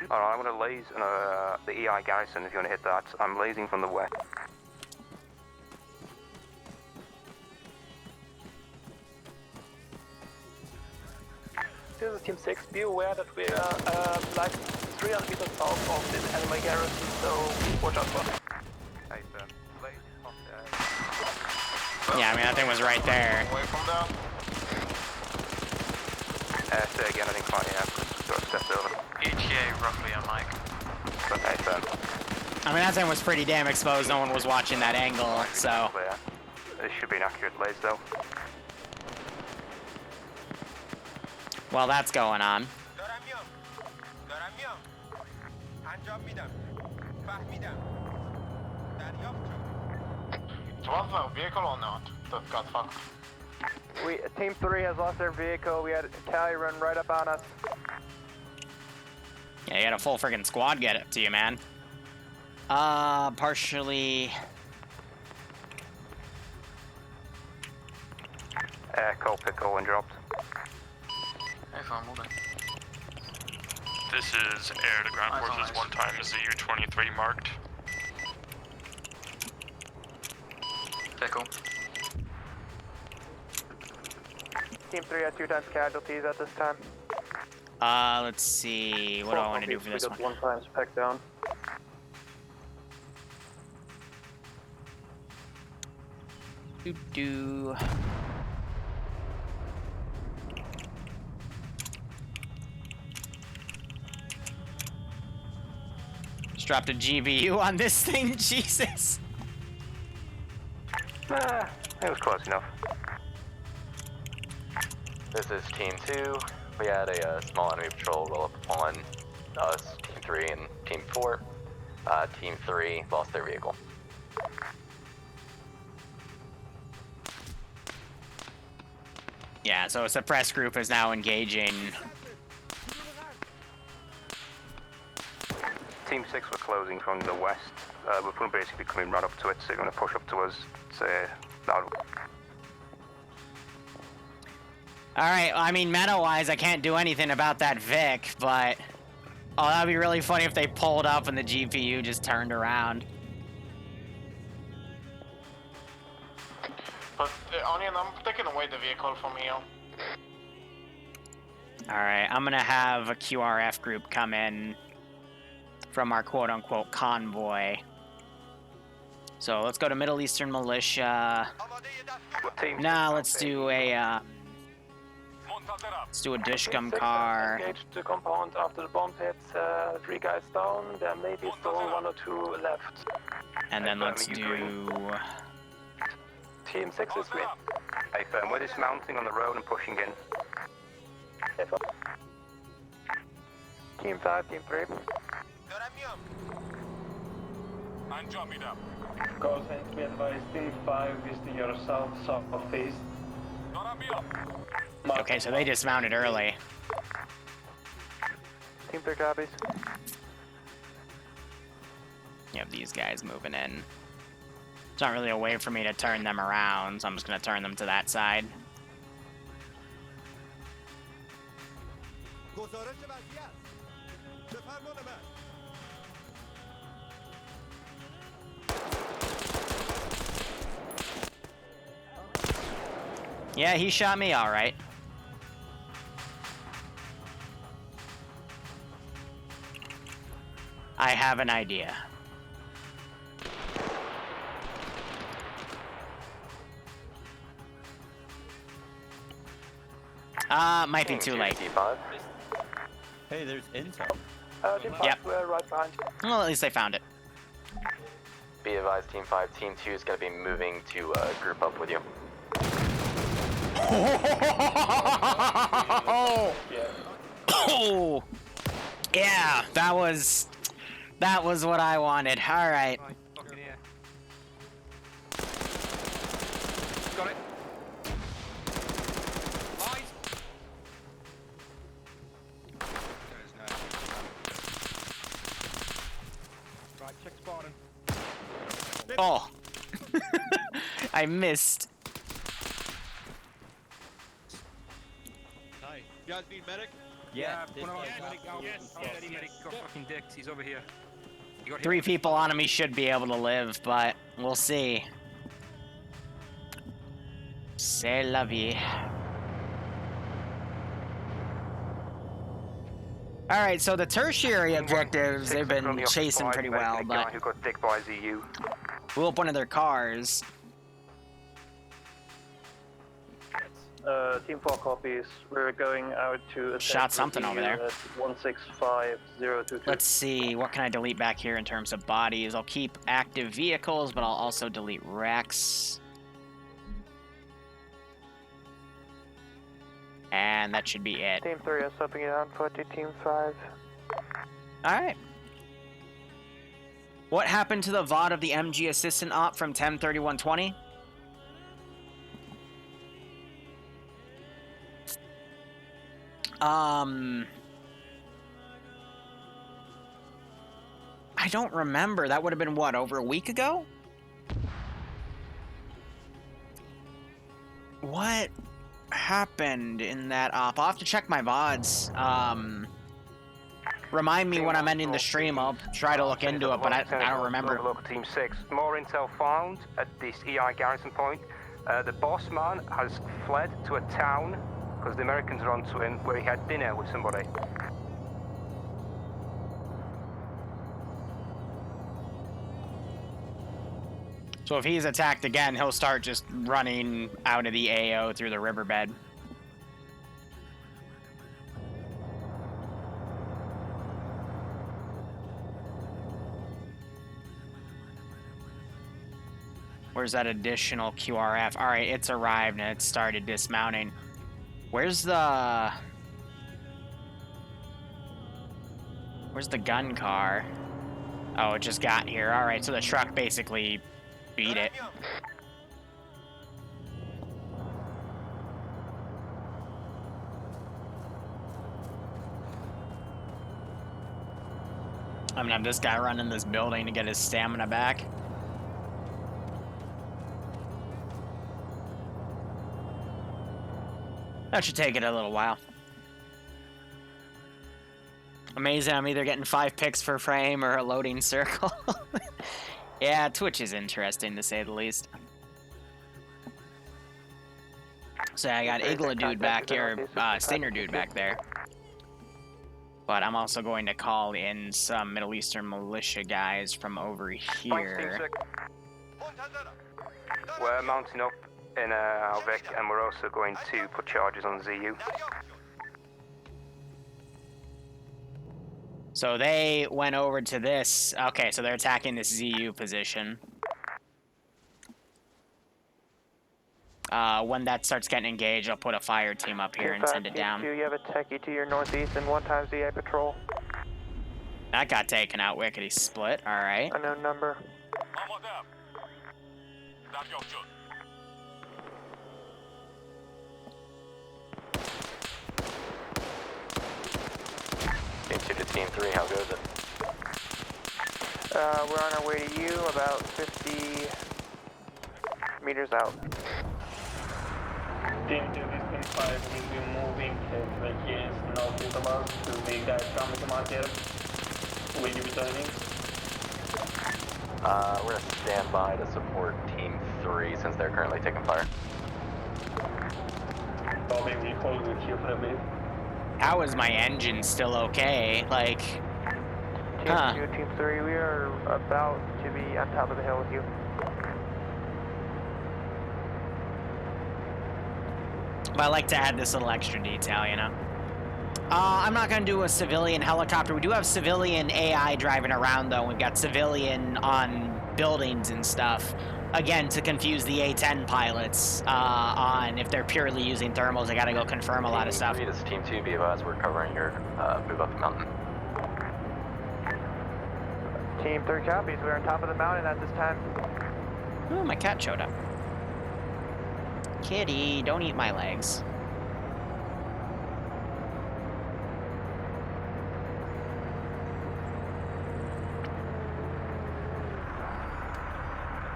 Alright, I'm gonna laze the EI garrison if you wanna hit that. I'm lasing from the west. This is Team 6. Be aware that we are like 300 meters south of this enemy garrison, so watch out for it. Hey, sir. Laze off Yeah, I mean, that thing was right there. Away from them. Say again, I think fine, yeah. Sort of stepped over. ETA roughly on mic. But hey, sir. I mean, that thing was pretty damn exposed. No one was watching that angle, so. Clear. This should be an accurate laze, though. Well, that's going on. Was a vehicle or not that got fucked? Team 3 has lost their vehicle. We had a tally run right up on us. Yeah, you had a full friggin' squad get it to you, man. Partially. Cold pickle when dropped. This is air to ground forces 1 times ZU-23 marked. Pickle. Team 3 had 2 times casualties at this time. Let's see. What do I want to do for this one? 1 times spec down. Do. Just dropped a GBU on this thing, Jesus. It was close enough. This is Team 2. We had a small enemy patrol roll up on us, Team 3, and Team 4. Team 3 lost their vehicle. Yeah, so a suppressed group is now engaging. Team 6 were closing from the west. We're going to basically coming right up to it, so they're going to push up to us. Say, loud. Alright, I mean, meta-wise, I can't do anything about that Vic, but... Oh, that'd be really funny if they pulled up and the GPU just turned around. But, Onion, I'm taking away the vehicle from here. Alright, I'm gonna have a QRF group come in from our quote-unquote convoy. So let's go to Middle Eastern Militia. Nah, let's do a dishcum car. Engaged the compound after the bomb hits. 3 guys down. There may be still 1 or 2 left. And then let's do... Team 6 is green. Hey, firm, we're dismounting on the road and pushing in. Team 5, Team 3. Call signs be advised. Team 5 is to your south-southeast. Okay, so they dismounted early. Team 3 copies. You have these guys moving in. It's not really a way for me to turn them around, so I'm just gonna turn them to that side. Yeah, he shot me all right. I have an idea. Might be too late. Hey, there's intel. Team 5, Yep. we're right behind you. Well, at least they found it. Be advised, Team 5, Team 2 is going to be moving to group up with you. Oh, yeah, that was what I wanted. All right. Got it. Right, check spawning. Oh, I missed. Hi. You guys need medic? One of our medic out. Steady medic got fucking dicked. He's over here. 3 people on me should be able to live, but we'll see. C'est la vie. Alright, so the tertiary objectives, they've been chasing pretty well, but who got dicked by ZU. blew up one of their cars. Team 4 copies. We're going out to Shot something over there. 165022. Let's see, what can I delete back here in terms of bodies? I'll keep active vehicles, but I'll also delete wrecks. And that should be it. Team 3 is stepping it on foot to Team 5. Alright. What happened to the VOD of the MG assistant op from 10/31/20? I don't remember. That would have been, what, over a week ago? What happened in that op? I'll have to check my VODs. Remind me when I'm ending the stream. I'll try to look into it, but I don't remember. Local Team 6. More intel found at this EI garrison point. The boss man has fled to a town because the Americans are onto him where he had dinner with somebody. So if he's attacked again, he'll start just running out of the AO through the riverbed. Where's that additional QRF? All right, it's arrived and it started dismounting. Where's the Where's the gun car? Oh, it just got here. All right, so the truck basically beat it. I'm gonna have this guy run in this building to get his stamina back. That should take it a little while. Amazing, I'm either getting 5 picks per frame or a loading circle. Yeah, Twitch is interesting to say the least. So I got Igla dude back here, Stinger dude back there. But I'm also going to call in some Middle Eastern militia guys from over here. We're mounting up in Alvik, and we're also going to put charges on ZU. So they went over to this. Okay, so they're attacking this ZU position. When that starts getting engaged, I'll put a fire team up here and send it down. You have a techie to your northeast and 1 ZA patrol. That got taken out, Wickety split. All right. Unknown number. Team 2 to Team 3, how goes it? We're on our way to you, about 50 meters out. Team 2 is Team 5 will be moving he's northeast of us to the guys coming to market. Will you be joining? We're going to stand by to support Team 3 since they're currently taking fire. Bobby will hold with you for a bit. How is my engine still okay? Like, Team 2, Team 3, we are about to be on top of the hill with you. but I like to add this little extra detail, you know? I'm not going to do a civilian helicopter. We do have civilian AI driving around, though. We've got civilian on buildings and stuff. Again, to confuse the A-10 pilots on if they're purely using thermals. I got to go confirm a lot of stuff. This is Team 2, be advised, we're covering your move up the mountain. Team 3 copies. We're on top of the mountain at this time. Ooh, my cat showed up. Kitty, don't eat my legs.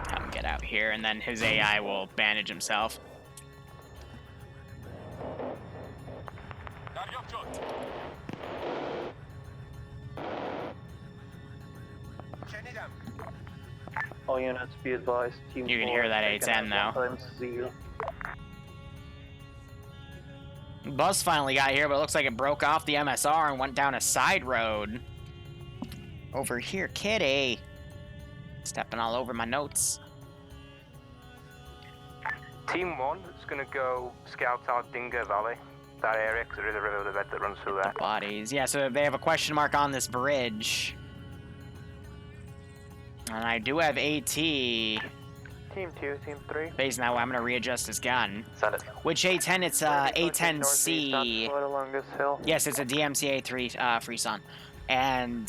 Come get out here, and then his AI will bandage himself. All units be advised. Team You can hear that A-10 though. Bus finally got here, but it looks like it broke off the MSR and went down a side road. Over here, kitty. Stepping all over my notes. Team 1 is going to go scout out Dinga Valley, that area, because there is a river bed that runs through there. Bodies. Yeah, so they have a question mark on this bridge. And I do have AT. Team 2, Team 3. Phase now, I'm going to readjust his gun. Send it. Which A10? It's A10C. Along this hill. Yes, it's a DMCA-3 Freeson. And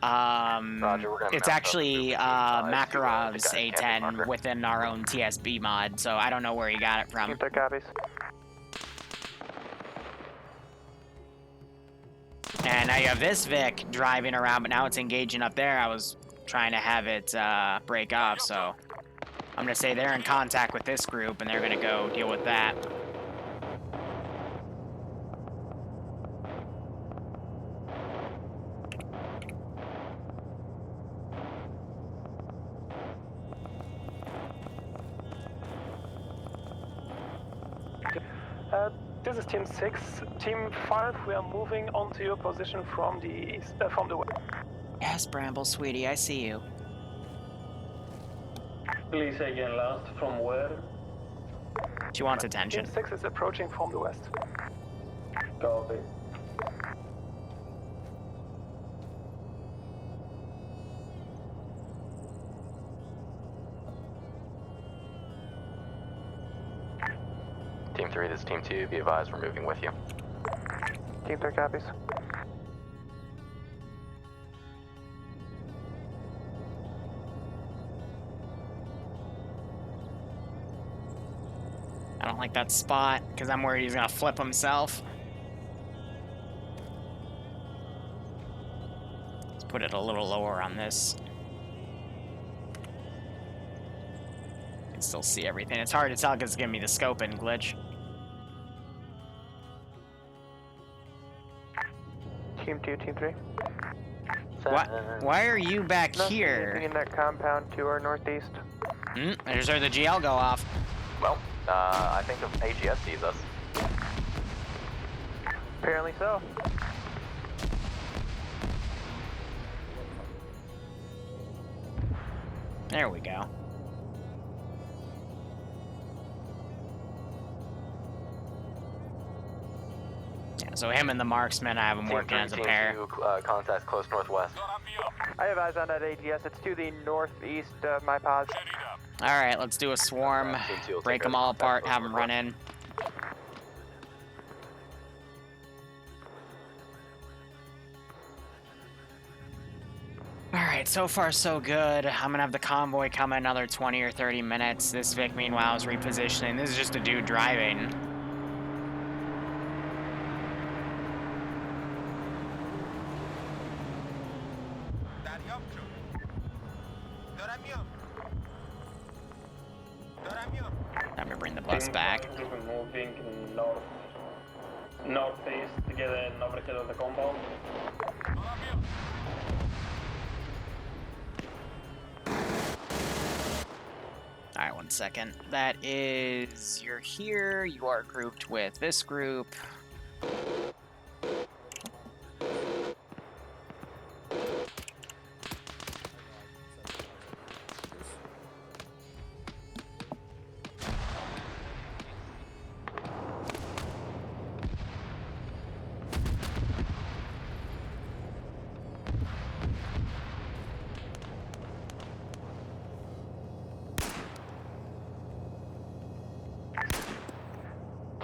Roger, we're gonna it's mount actually up the Makarov's camping A10 marker. within our own TSB mod, so I don't know where he got it from. Team 3 copies. And now you have this Vic driving around, but now it's engaging up there. I was trying to have it break off, so I'm going to say they're in contact with this group, and they're going to go deal with that. This is Team 6. Team 5, we are moving onto your position from the east, from the west. Yes, Bramble, sweetie, I see you. Please again, last from where? She wants attention. Team 6 is approaching from the west. Copy. Team 3, this is Team 2, be advised, we're moving with you. Team 3 copies. don't like that spot, because I'm worried he's gonna flip himself. Let's put it a little lower on this. You can still see everything. It's hard to tell because it's giving me the scoping glitch. Team 2, Team 3. Why are you back here? Anything in that compound to our northeast. I just heard the GL go off. Well, I think the AGS sees us. Apparently so. There we go. Yeah, so him and the marksman, I have them working as a pair. Team 2, contact close northwest. I have eyes on that AGS. It's to the northeast of my pods. Alright, let's do a swarm. Break them all apart, have them run in. Alright, so far so good. I'm gonna have the convoy come in another 20 or 30 minutes. This Vic, meanwhile, is repositioning. This is just a dude driving. Time to bring the bus back. Moving northeast to get an overhead of the compound. Alright, 1 second. That is... You're here. You are grouped with this group.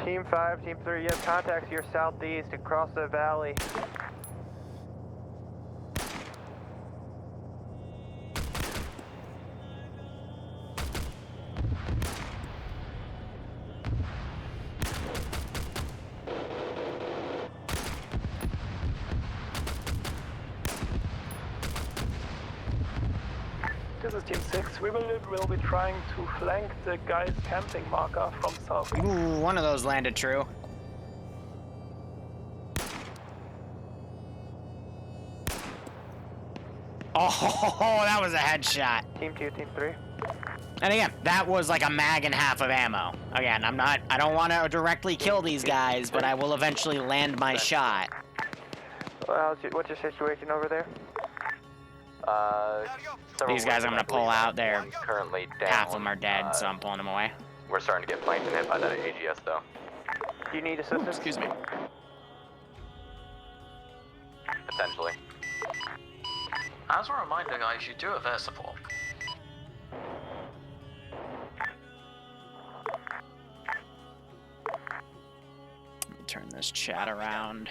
Team 5, Team 3, you have contacts here southeast across the valley. This is Team 6. We will be trying to flank the guy's camping marker from south. Ooh, one of those landed true. Oh, that was a headshot. Team 2, Team 3. And again, that was like a mag and half of ammo. Again, I don't want to directly kill these guys, but I will eventually land my shot. Well, what's your situation over there? These guys I'm gonna pull out. They're currently down. Half of them are dead, so I'm pulling them away. We're starting to get flanked and hit by that AGS though. Do you need assistance? Excuse me. Potentially. As a reminder, guys, you do have air support. Turn this chat around.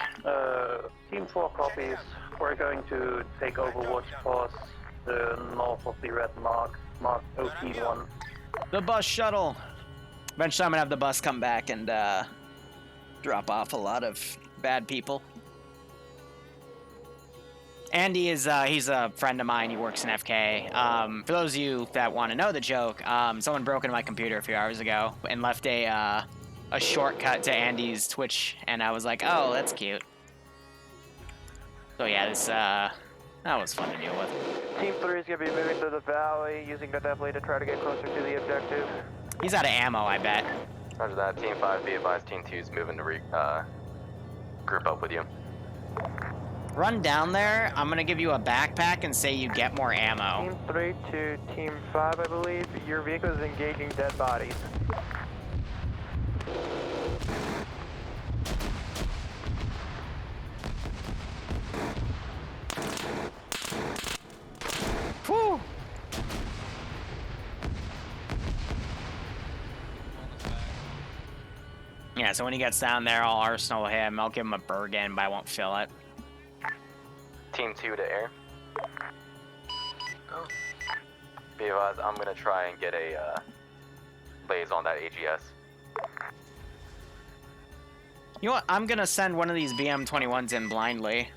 Team 4 copies. We're going to take over watch post north of the red mark, mark OT1. The bus shuttle. Eventually I'm gonna have the bus come back and drop off a lot of bad people. Andy is, he's a friend of mine. He works in FK. For those of you that want to know the joke, someone broke into my computer a few hours ago and left a shortcut to Andy's Twitch, and I was like, oh, that's cute. So yeah, this, that was fun to deal with. Team 3 is going to be moving to the valley, using the definitely to try to get closer to the objective. He's out of ammo, I bet. Roger that. Team 5, be advised, Team 2 is moving to group up with you. Run down there. I'm going to give you a backpack and say you get more ammo. Team 3 to Team 5, I believe. Your vehicle is engaging dead bodies. Whew. Yeah, so when he gets down there, I'll arsenal him. I'll give him a Bergen, but I won't fill it. Team 2 to air. Go. Be advised, I'm gonna try and get a lays on that AGS. You know what? I'm gonna send one of these BM-21s in blindly.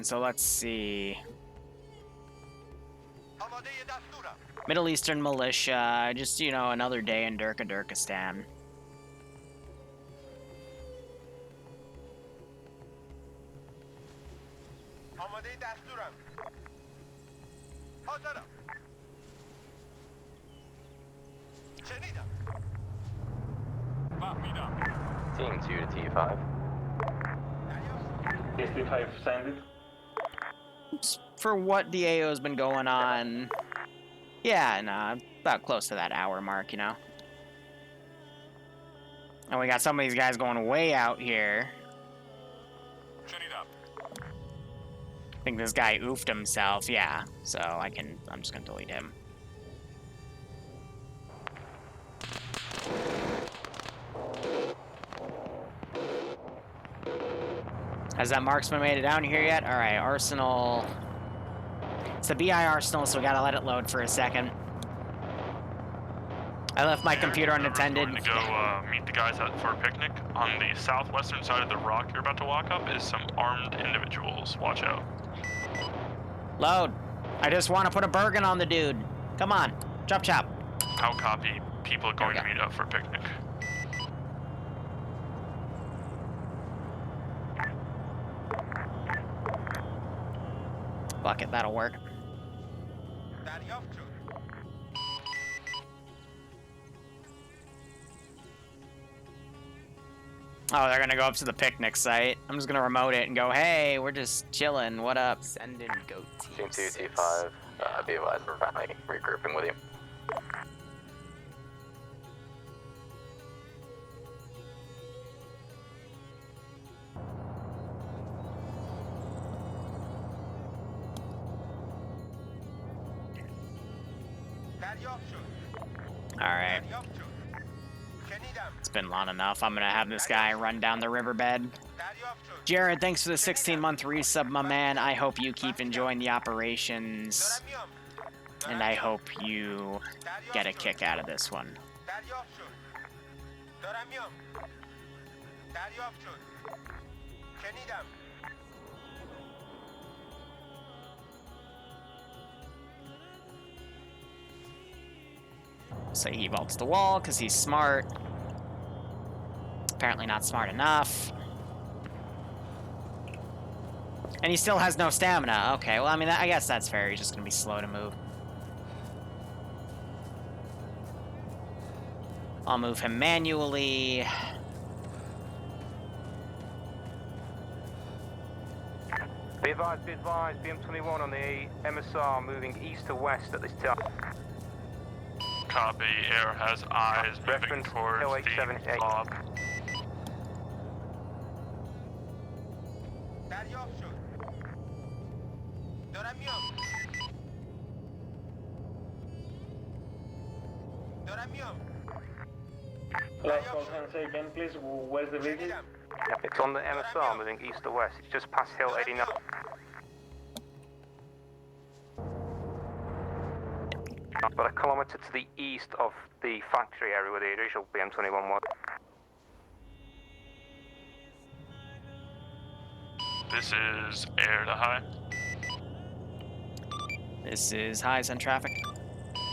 So let's see. Middle Eastern militia, just, you know, another day in Turkmenistan. Team 2 to T5. TSB5 send it. For what the AO's been going on, yeah, nah, about close to that hour mark, you know. And we got some of these guys going way out here. I think this guy oofed himself, yeah. So I'm just gonna delete him. Has that marksman made it down here yet? All right, Arsenal. It's the BI Arsenal, so we gotta let it load for a second. I left my computer unattended. We're going to go meet the guys out for a picnic. On the southwestern side of the rock you're about to walk up is some armed individuals. Watch out. Load. I just want to put a Bergen on the dude. Come on. Chop chop. How copy? People are going to meet up for a picnic. Fuck it, that'll work. Oh, they're gonna go up to the picnic site. I'm just gonna remote it and go, hey, we're just chilling, what up? Send in goat team 2, T5. Be advised, we're finally regrouping with you. Alright. It's been long enough. I'm gonna have this guy run down the riverbed. Jared, thanks for the 16-month resub, my man. I hope you keep enjoying the operations. And I hope you get a kick out of this one. So he vaults the wall because he's smart. Apparently not smart enough. And he still has no stamina. Okay, well, I mean, I guess that's fair. He's just gonna be slow to move. I'll move him manually. Be advised, BM21 on the MSR moving east to west at this time. Copy. Air has eyes moving towards the top. Last call, can say again, please. Where's the vehicle? It's on the MSR moving east to west. It's just past Hill 89. About a kilometre to the east of the factory area where the original BM21 was. This is air to high. This is highs on traffic.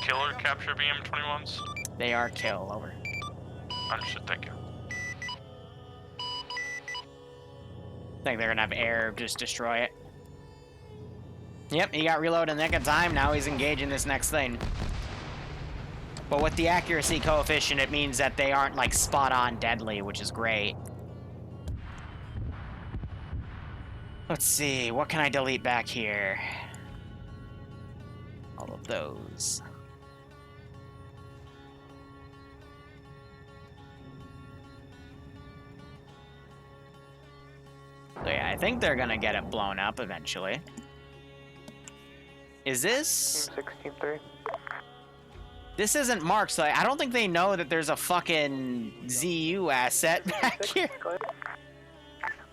Killer capture BM21s. They are kill, over. Understood, thank you. I think they're gonna have air just destroy it. Yep, he got reloaded in the nick of time. Now he's engaging this next thing. But with the accuracy coefficient, it means that they aren't, like, spot-on deadly, which is great. Let's see, what can I delete back here? All of those. So yeah, I think they're gonna get it blown up eventually. Is this? 16-3. This isn't marked, so I don't think they know that there's a fucking ZU asset back here.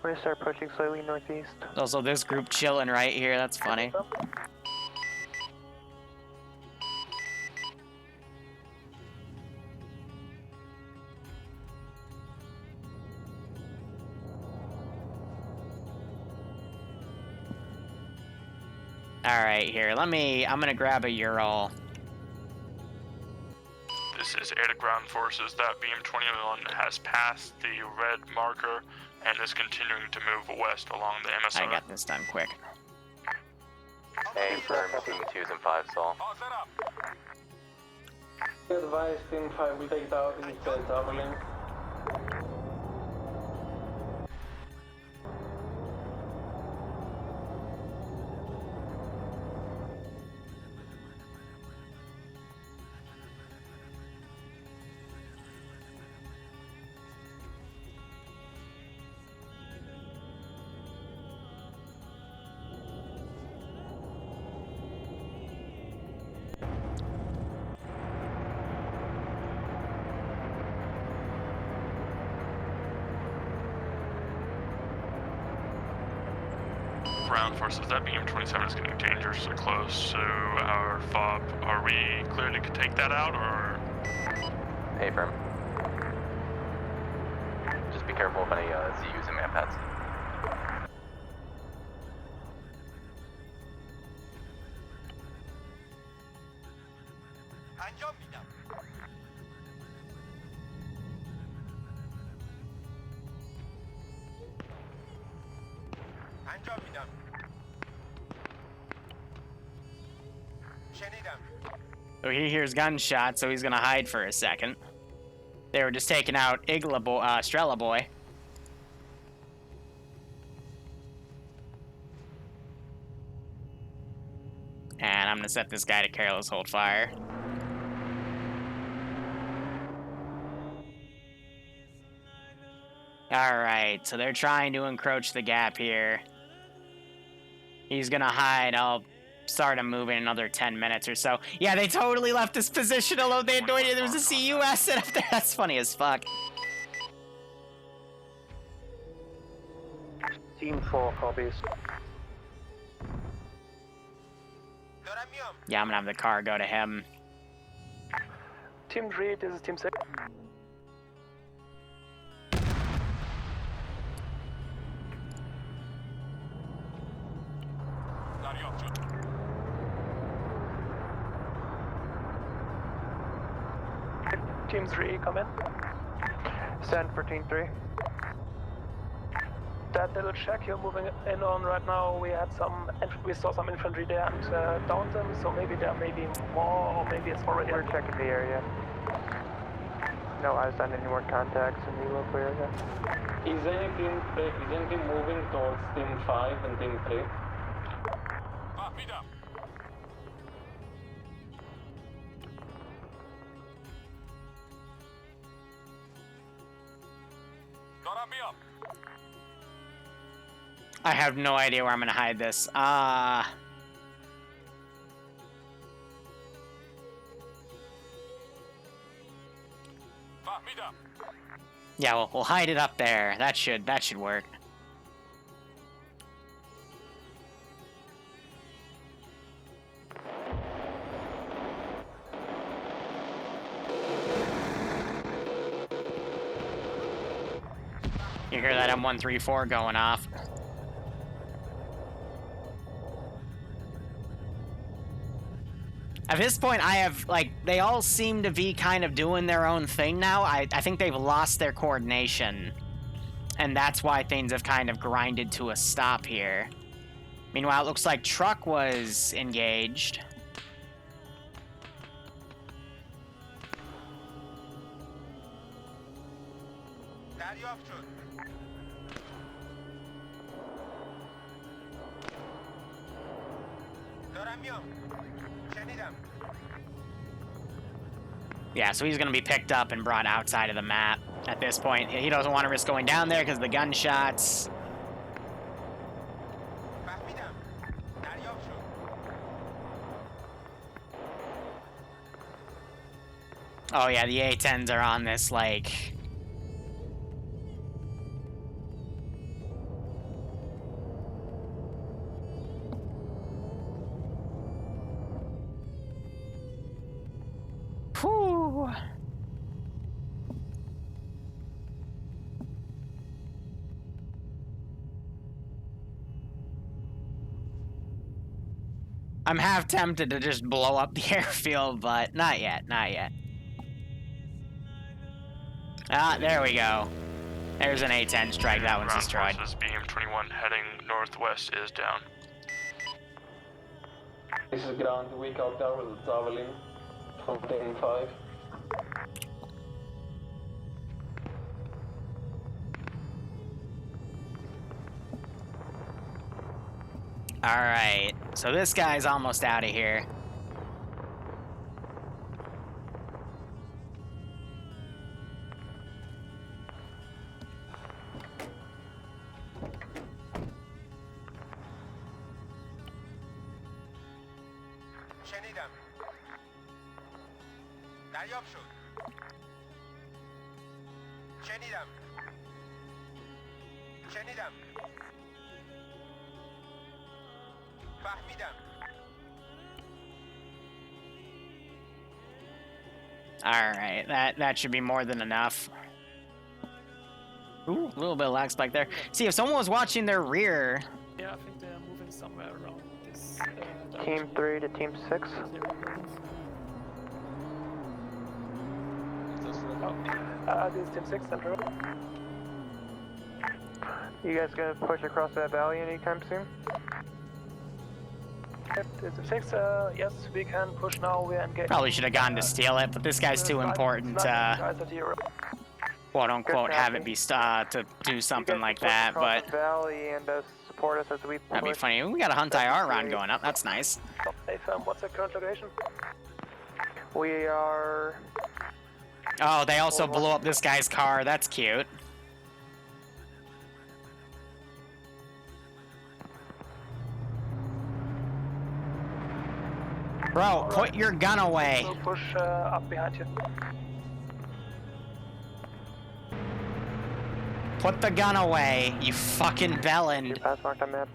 We're gonna start approaching slightly northeast. Also, this group chilling right here. That's funny. Alright, here, I'm gonna grab a Ural. This is air to ground forces. That beam 21 has passed the red marker and is continuing to move west along the MSR. I got this done quick. A firm, team 2s and 5s, Saul. Advise Team 5 will take out instead Tower link. Ground forces, that beam 27 is getting dangerously close to our FOB. Are we clear to take that out, or? A firm. Just be careful of any ZUs and manpads. So he hears gunshots, so he's gonna hide for a second. They were just taking out Strela Boy. And I'm gonna set this guy to careless hold fire. Alright, so they're trying to encroach the gap here. He's gonna hide. I'll start him moving another 10 minutes or so. Yeah, they totally left this position alone. They had no idea there was a CUS set up there. That's funny as fuck. Team 4 copies. Yeah, I'm gonna have the car go to him. Team 3, this is Team 6. Team 3, come in. Send for Team 3. That little check you're moving in on right now, we saw some infantry there and downed them, so maybe there may be more, or maybe it's already... We're checking the area. No eyes on any more contacts in the local area. Is anything moving towards Team 5 and Team 3? I have no idea where I'm gonna hide this. Yeah, we'll hide it up there. That should work. You hear that M134 going off. At this point, I have, like, they all seem to be kind of doing their own thing now. I think they've lost their coordination. And that's why things have kind of grinded to a stop here. Meanwhile, it looks like Truck was engaged. Yeah, so he's going to be picked up and brought outside of the map at this point. He doesn't want to risk going down there because of the gunshots. Oh yeah, the A-10s are on this, like... Whew. I'm half tempted to just blow up the airfield, but not yet, not yet. Ah, there we go. There's an A-10 strike, that one's destroyed. Forces, BM-21 heading northwest is down. This is ground, weak out there with traveling from Team 5. Alright, so this guy's almost out of here. شنیدم. دریافت شد. شنیدم. شنیدم. فهمیدم. Alright, that should be more than enough. Ooh, a little bit of lag spike there. See, if someone was watching their rear... Yeah, I think they're moving somewhere around this... Team 3 to Team 6. This is Team 6, Central. You guys gonna push across that valley anytime soon? Yep, this is Team 6, yes, we can push now, we're engaged. Probably should have gone to steal it, but this guy's too important to... quote-unquote have it be to do something like that, but... The valley and support us as we that'd be funny. We got a Hunt IR round going up, that's nice. Hey, what's the current location? We are... Oh, they also blew up this guy's car, that's cute. Bro, put your gun away. We'll push up behind you. Put the gun away, you fucking bellend. Pass mark on map.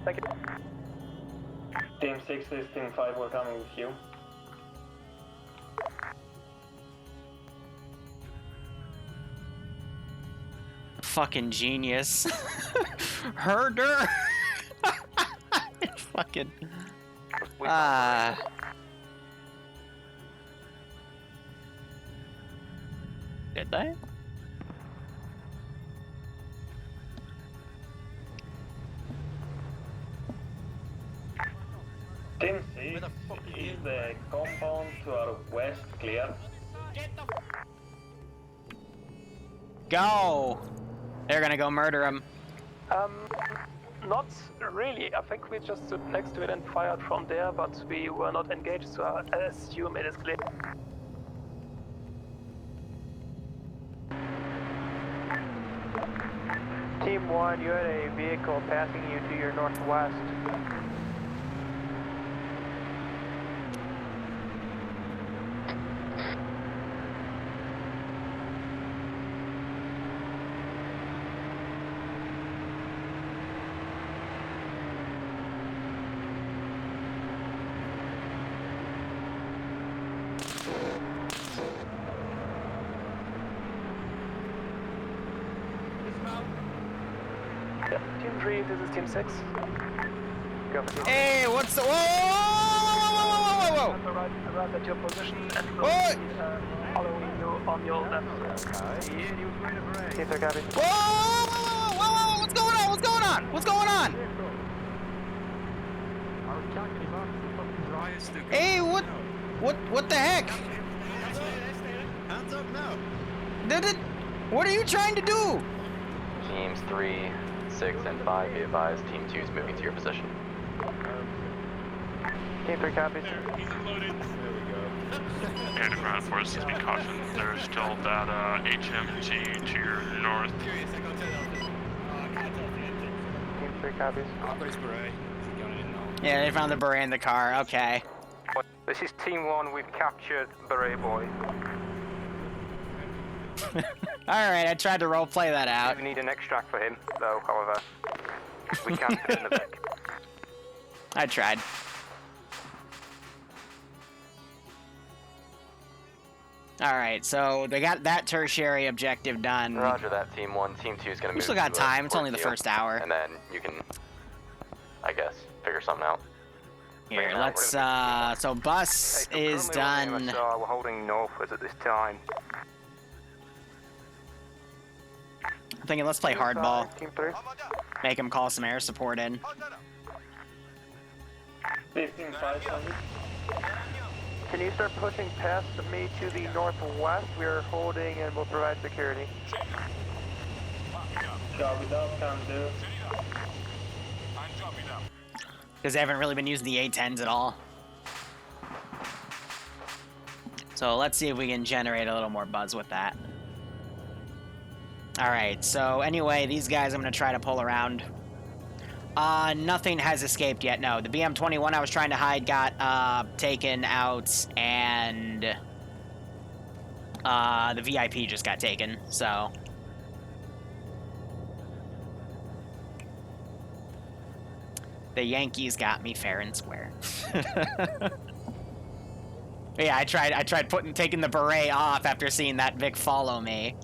Thank you. Team 6 is Team 5, we're coming with you. Fucking genius. Herder. Fucking. Did they? Team 6, is the compound to our west clear? Go! They're gonna go murder him. Not really. I think we just stood next to it and fired from there, but we were not engaged, so I assume it is clear. Team 1, you had a vehicle passing you to your northwest. Yeah, Team 3, this is Team 6. Go. Hey, what's the... Whoa, whoa, whoa, whoa, whoa, whoa, whoa! I'm right at your position and we'll What? be following you on your left. Team 3 copy. Whoa, whoa, whoa, whoa, what's going on? What's going on? What's going on? Hey, what the heck? Hands up now. What are you trying to do? Teams 3, 6, and 5, be advised. Team 2 is moving to your position. Team 3 copies. And ground forces, be cautioned. There's still that HMT to your north. Team 3 copies. Yeah, they found the beret in the car. Okay. This is Team 1, we've captured Beret Boy. Alright, I tried to roleplay that out. We need an extract for him, though, however. We can't put it in the back. I tried. Alright, so they got that tertiary objective done. Roger that, Team 1. Team 2 is going to move. We still got to, time, it's only the towards you, first hour. And then you can, I guess, figure something out. Here, Right now, let's, we're gonna so bus Hey, so is currently we're on the done. MSR, we're holding northwards at this time. I'm thinking let's play hardball. Team 3. Make him call some air support in. 15-5, sorry. Can you start pushing past me to the northwest? We are holding and will provide security. Job it up, can do. Because they haven't really been using the A10s at all. So let's see if we can generate a little more buzz with that. Alright, so anyway, these guys I'm going to try to pull around. Nothing has escaped yet, no. The BM-21 I was trying to hide got taken out, and the VIP just got taken, so... The Yankees got me fair and square. Yeah, I tried taking the beret off after seeing that Vic follow me.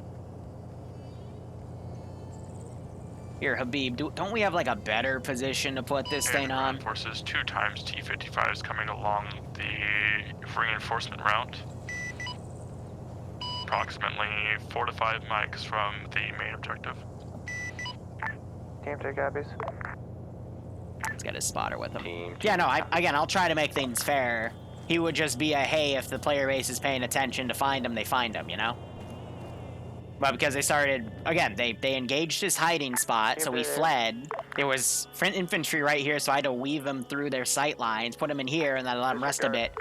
Here, Habib, don't we have like a better position to put this thing on? Forces 2 times T-55s coming along the reinforcement route. Approximately 4 to 5 mics from the main objective. Team 2 copies. Let's get his spotter with him. Yeah, no, again, I'll try to make things fair. He would just be a, hey, if the player base is paying attention to find him, they find him, you know? But because they started, again, they engaged his hiding spot, so we fled. There was infantry right here, so I had to weave him through their sight lines, put him in here, and then let him rest a bit.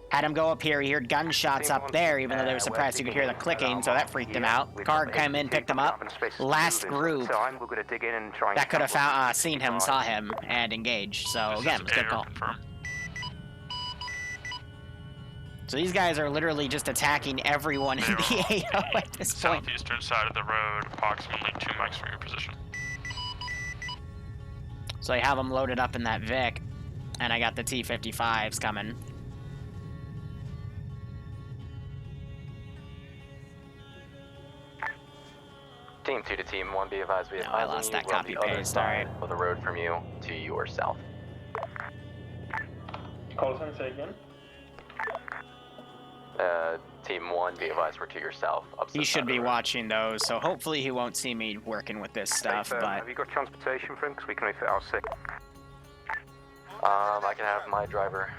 Had him go up here, he heard gunshots up there, even though they were suppressed, you could hear the clicking, so that freaked him out. Car came in, picked him up. Last group that could have seen him, saw him, and engaged. So again, it was a good call. So these guys are literally just attacking everyone in the AO at this point. Southeastern side of the road, approximately 2 mics from your position. So I have them loaded up in that Vic, and I got the T-55s coming. Team 2 to Team 1, be advised we have I lost that copy paste, alright. Of the road from you to your south. Colson, say again. Team 1, be advised we're to your south. He should be watching those, so hopefully he won't see me working with this stuff, but... Have you got transportation for him? Because we can refit our 6. I can have my driver.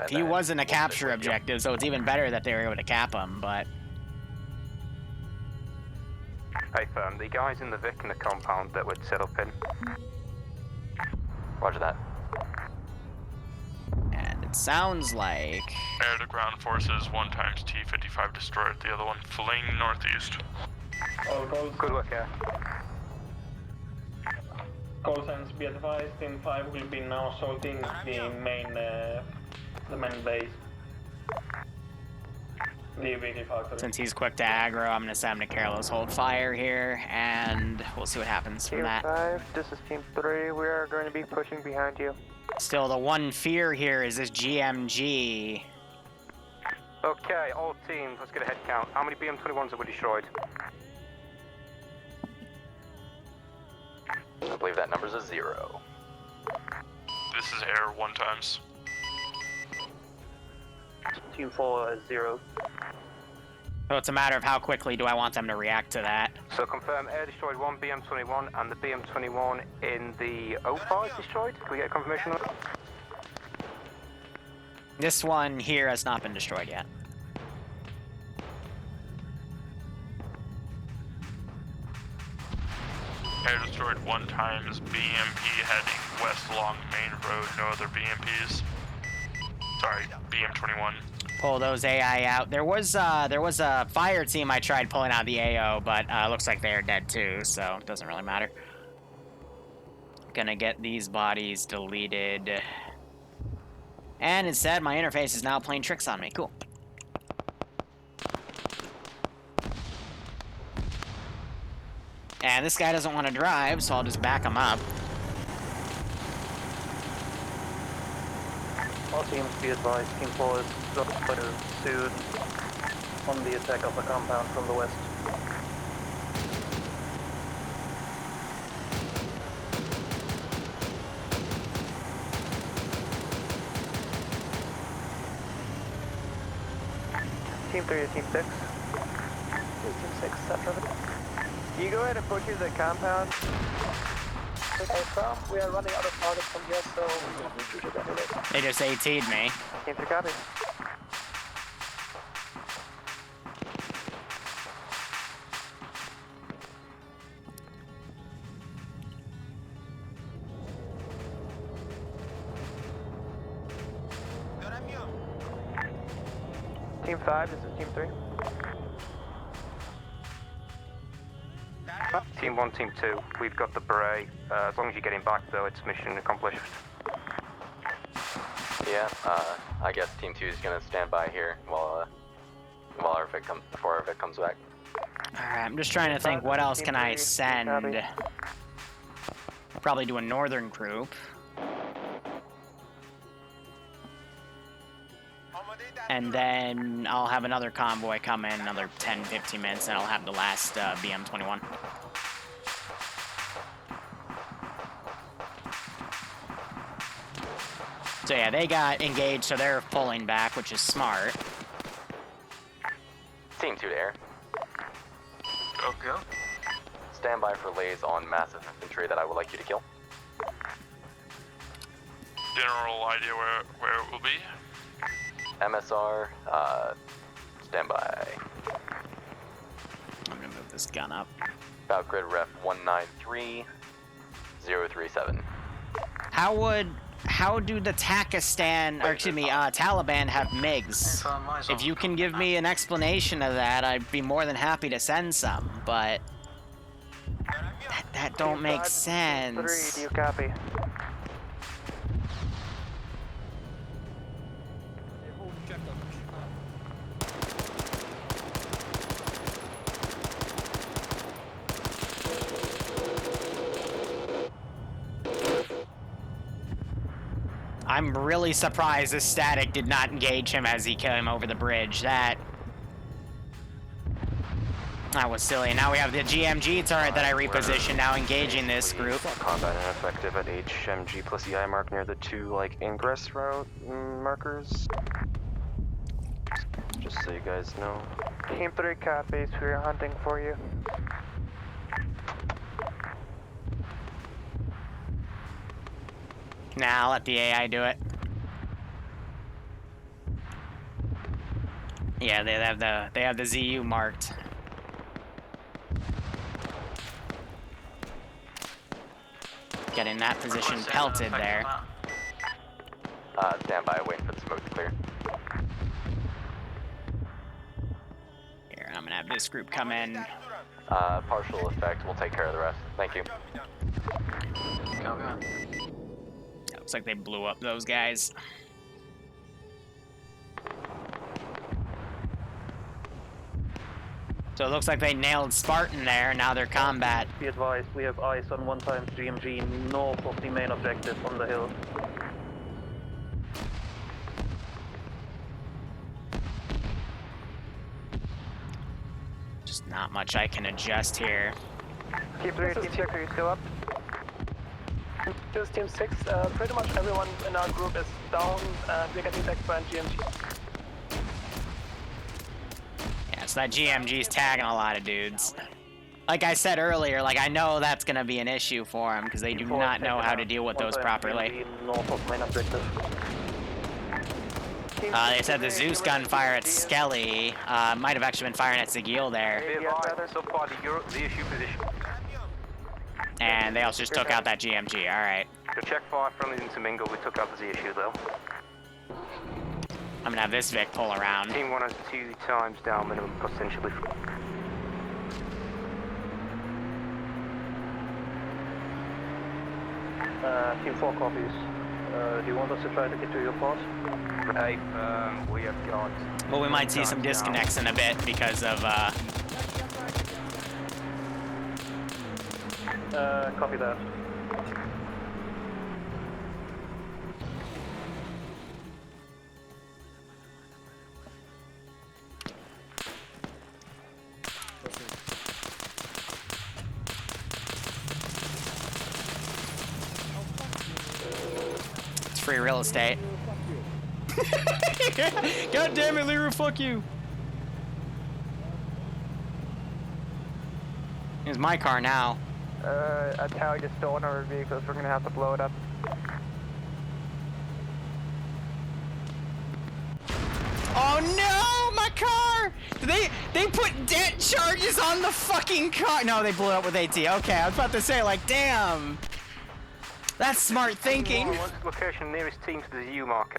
He wasn't a capture objective, so it's even better that they were able to cap him, but... Hey, firm, the guys in the Vic in the compound that we'd set up in. Roger that. And it sounds like... Air to ground forces, 1 times T-55 destroyed, the other one fleeing northeast. Good work, yeah. Colson's be advised, Team 5 will be now assaulting the main base. The VD factory. Since he's quick to aggro, I'm going to send him to Carlos hold fire here, and we'll see what happens from that. Team 5, this is Team 3. We are going to be pushing behind you. Still, the one fear here is this GMG. Okay, all teams, let's get a head count. How many BM-21s have we destroyed? I believe that number's a 0. This is air 1 times. Team 4 is 0. So it's a matter of how quickly do I want them to react to that. So confirm air destroyed 1 BM-21 and the BM-21 in the O5 is destroyed. Can we get a confirmation of that? This one here has not been destroyed yet. Air destroyed 1 times, BMP heading west along main road, no other BMPs. Sorry, BM-21. Pull those AI out. There was a fire team I tried pulling out the AO, but looks like they are dead too, so it doesn't really matter. Gonna get these bodies deleted. And instead, my interface is now playing tricks on me. Cool. And this guy doesn't want to drive, so I'll just back him up. All teams be advised, Team 4 is dropping soon on the attack of the compound from the west. Team 3 to Team 6. Team 6, affirmative. You go ahead and push into the compound. Okay, we are running out of targets from here, so we have to shoot it anyway. They just AT'd me. Team 3 copy. Team 5, this is Team 3. Team 1, Team 2, we've got the beret. As long as you're getting back, though, it's mission accomplished. Yeah, I guess Team 2 is gonna stand by here while our Vic before our Vic comes back. Alright, I'm just trying to think, what else can I send? Probably do a northern group. And then I'll have another convoy come in another 10-15 minutes, and I'll have the last BM-21. So yeah, they got engaged, so they're pulling back, which is smart. Team 2 to air. Go. Stand by for lays on massive infantry that I would like you to kill. General idea where it will be? MSR, stand by. I'm gonna move this gun up. About grid ref 193037. How do the Taliban have MiGs? If you can give me an explanation of that, I'd be more than happy to send some, but that don't make sense. Team 3, do you copy? I'm really surprised this static did not engage him as he came over the bridge. That was silly. Now we have the GMG turret that I repositioned now engaging this group. Combat ineffective at HMG plus EI mark near the two ingress route markers. Just so you guys know. Team 3 copies, we're hunting for you. Nah, I'll let the AI do it. Yeah, they have the ZU marked. Getting that position pelted there. Stand by, waiting for the smoke to clear. Here, I'm gonna have this group come in. Partial effect, we'll take care of the rest. Thank you. Go. Looks like they blew up those guys. So it looks like they nailed Spartan there, now they're combat. Be advised, we have eyes on 1x GMG north of the main objective on the hill. Just not much I can adjust here. Team 3 and Team 6, are you still up? This is Team 6, pretty much everyone in our group is down, and we're getting attacked by GMG. Yeah, so that GMG's tagging a lot of dudes. Like I said earlier, I know that's gonna be an issue for them, because they do not know how to deal with those properly. North of main objective. They said the Zeus gunfire at Skelly might have actually been firing at Zagil there. So far, the issue position. And they also just took out that GMG, alright. To check fire friendlies into Mingle, we took out the issue though. I'm gonna have this Vic pull around. Team 1 has 2 times down minimum, potentially. Team 4 copies. Do you want us to try to get to your pass? Hey, we have got... Well, we might see some disconnects in a bit because of, copy that. it's free real estate. God damn it, Liru, fuck you. It's my car now. A tag is still in our vehicles. We're gonna have to blow it up. Oh no, my car! They put debt charges on the fucking car. No, they blew it up with AT. Okay, I was about to say, like, damn. That's smart thinking. What's the location nearest team to the ZU marker?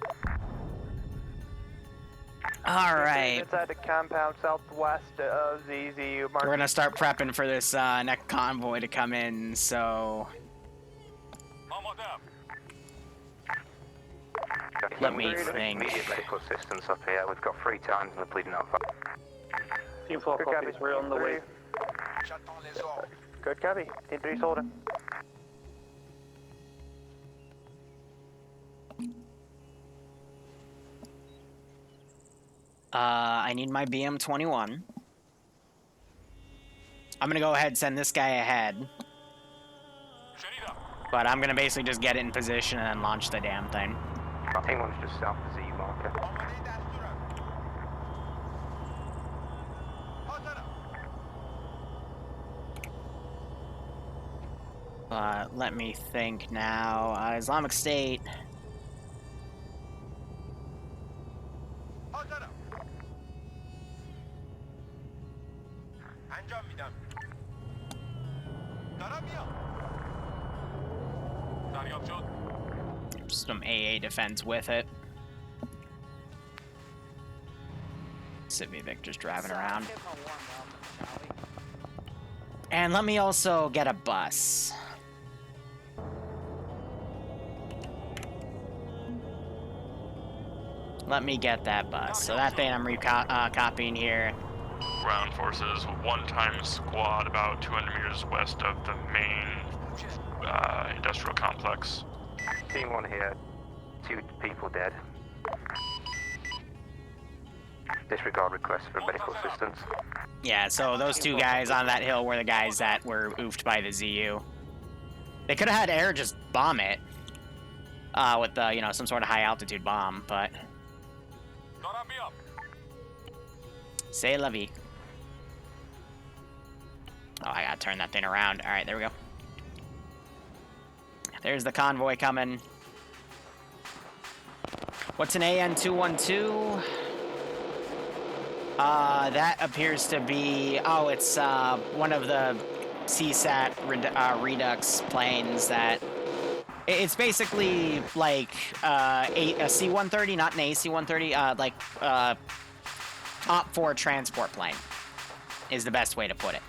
All right. Inside the compound southwest of the ZU marker. We're gonna start prepping for this next convoy to come in, so... Let me think. Immediate medical assistance up here. We've got 3 times and we're bleeding out. Team 4 copies, we're on the way. Good copy. Team 3's holding. I need my BM-21. I'm gonna go ahead and send this guy ahead. But I'm gonna basically just get it in position and then launch the damn thing. Team 1's just south of the ZU marker. Let me think now. Islamic State. Some AA defense with it. Civic just driving around. And let me also get a bus. Let me get that bus. So that thing I'm copying here. Ground forces, 1 time squad about 200 meters west of the main industrial complex. Team 1 here. 2 people dead. Disregard requests for medical assistance. Yeah, so those 2 guys on that hill were the guys that were oofed by the ZU. They could have had air just bomb it. With, you know, some sort of high altitude bomb, but... C'est la vie. Oh, I gotta turn that thing around. Alright, there we go. There's the convoy coming. What's an AN-212? That appears to be... Oh, it's one of the CSAT Redux planes that... It's basically like a C-130, not an AC-130, like Op-4 transport plane is the best way to put it.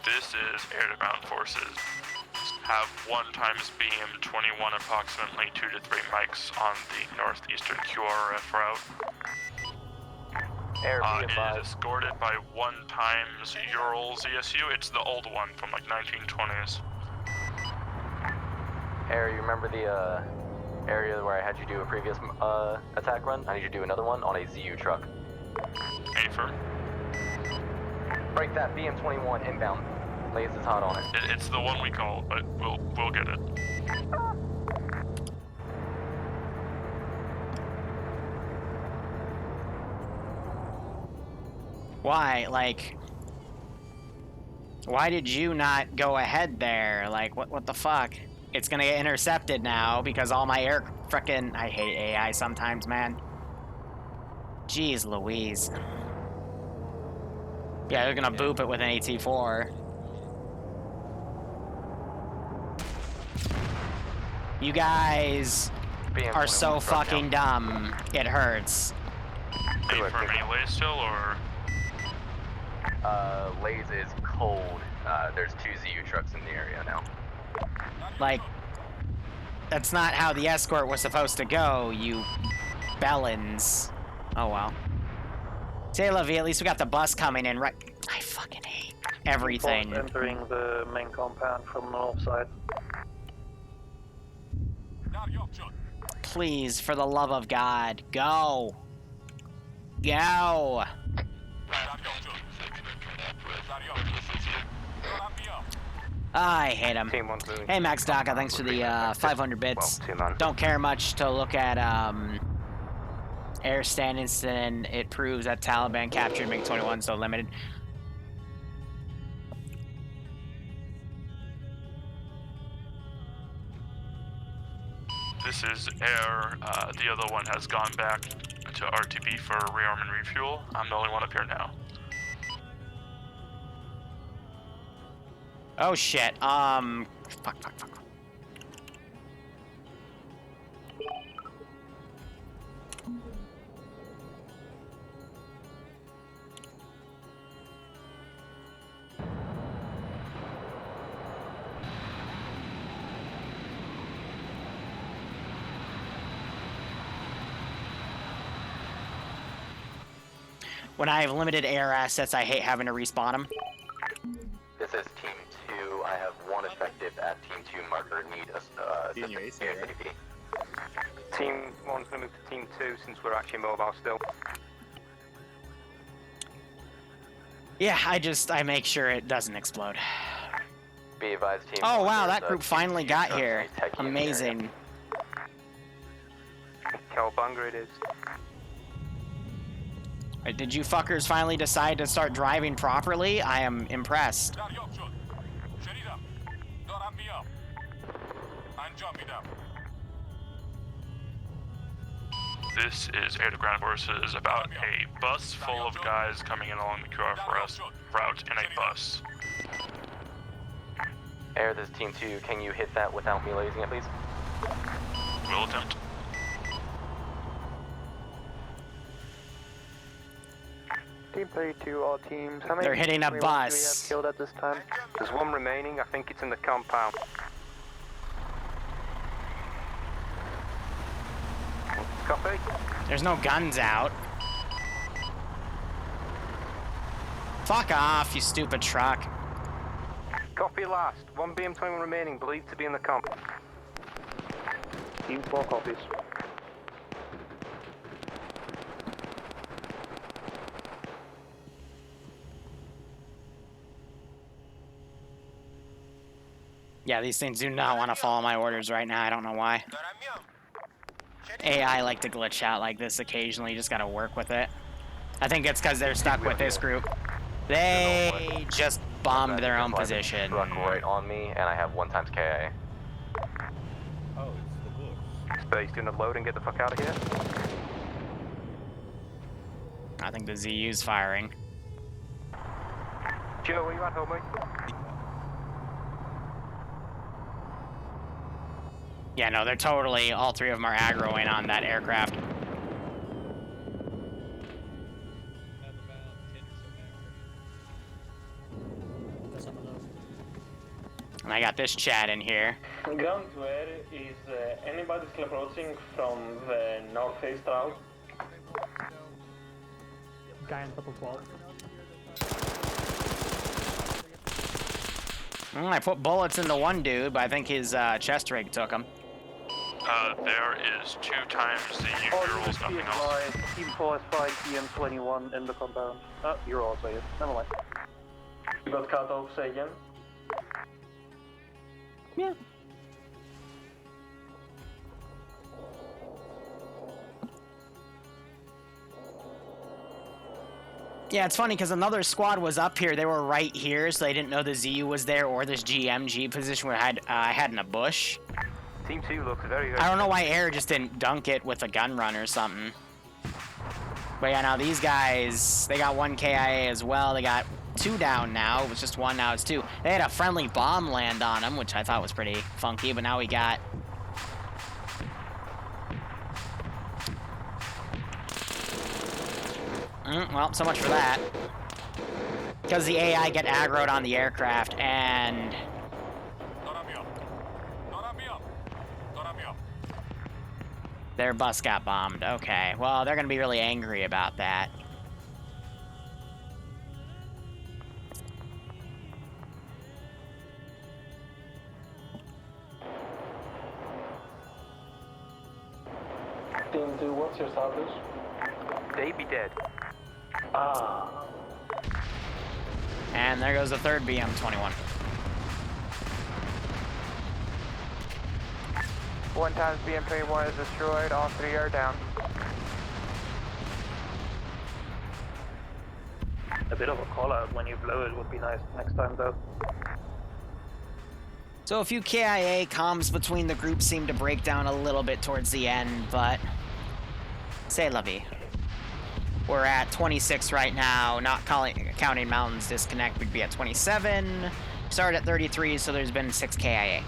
This is air-to-ground forces. Have 1 times BM-21 approximately 2 to 3 mics on the northeastern QRF route. It is escorted by 1 times Ural ZSU. It's the old one from like 1920s. Air, you remember the area where I had you do a previous attack run? I need you to do another one on a ZU truck. Affirm. Break that BM-21 inbound. Lays is hot on it. It's the one we called, but we'll get it. Why? Like, why did you not go ahead there? Like, what the fuck? It's gonna get intercepted now because all my air frickin'... I hate AI sometimes, man. Jeez Louise. Yeah, they're gonna boop it with an AT-4. You guys are so fucking dumb. It hurts. Affirm, any lays still, or...? Lays is cold. There's 2 ZU trucks in the area now. Like, that's not how the escort was supposed to go, you bellends. Oh well. Say la vie, at least we got the bus coming in right... I fucking hate everything. Entering the main compound from the north side. Please, for the love of God, go. Go. I hate him. Hey, Max Daka, thanks for the 500 bits. Don't care much to look at Air stand incident. It proves that Taliban captured MiG-21, so limited. This is Air. The other one has gone back to RTB for rearm and refuel. I'm the only one up here now. Oh shit. Fuck. When I have limited air assets, I hate having to respawn them. This is Team 2. I have one effective at Team 2 marker. Need assistance ASAP. Team 1's going to move to Team 2 since we're actually mobile still. Yeah, I make sure it doesn't explode. Be advised, Team Oh 1, wow, there's that group finally got here. Amazing. Cowabunga it is. Wait, did you fuckers finally decide to start driving properly? I am impressed. This is Air to Ground Forces, about a bus full of guys coming in along the QRF route in a bus. Air, this is Team 2. Can you hit that without me lasing it, please? Will attempt. Team 32, all teams. How many They're hitting a do we bus. have killed at this time? There's one remaining. I think it's in the compound. Copy. There's no guns out. Fuck off, you stupid truck. Copy last. One BM-21 remaining. Believed to be in the comp. Team 4 copies. Yeah, these things do not want to follow my orders right now. I don't know why. AI like to glitch out like this occasionally. You just gotta work with it. I think it's because they're stuck with this group. They just bombed their own position. Struck right on me, and I have 1 times KA. Oh, it's the bush. Space, doing the load and get the fuck out of here. I think the ZU's firing. Joe, where you at, homie? Yeah, no, they're totally, all 3 of them are aggroing on that aircraft. And I got this chat in here. Ground to air is anybody still approaching from the northeast route? Guy on top of wall. I put bullets into one dude, but I think his chest rig took him. There is 2 times the Urals, nothing else. Team 4 is fine, TM-21 in the compound. Oh, you're also here. Never mind. You got cut off, say again? Yeah. Yeah, it's funny because another squad was up here. They were right here, so they didn't know the ZU was there or this GMG position where I had in a bush. Team 2 looks very good. I don't know why Air just didn't dunk it with a gun run or something. But yeah, now these guys, they got 1 KIA as well. They got 2 down now. It was just 1, now it's 2. They had a friendly bomb land on them, which I thought was pretty funky, but now we got... well, so much for that. Because the AI get aggroed on the aircraft, and... their bus got bombed. Okay, well, they're going to be really angry about that. Team 2, what's your status? They be dead. Ah. And there goes the 3rd BM-21. 1 times BM-21 is destroyed, all 3 are down. bit of a call out when you blow it would be nice next time though. So a few KIA comms between the groups seem to break down a little bit towards the end, but c'est la vie. We're at 26 right now, not counting Mountain's disconnect, we'd be at 27. Started at 33, so there's been 6 KIA.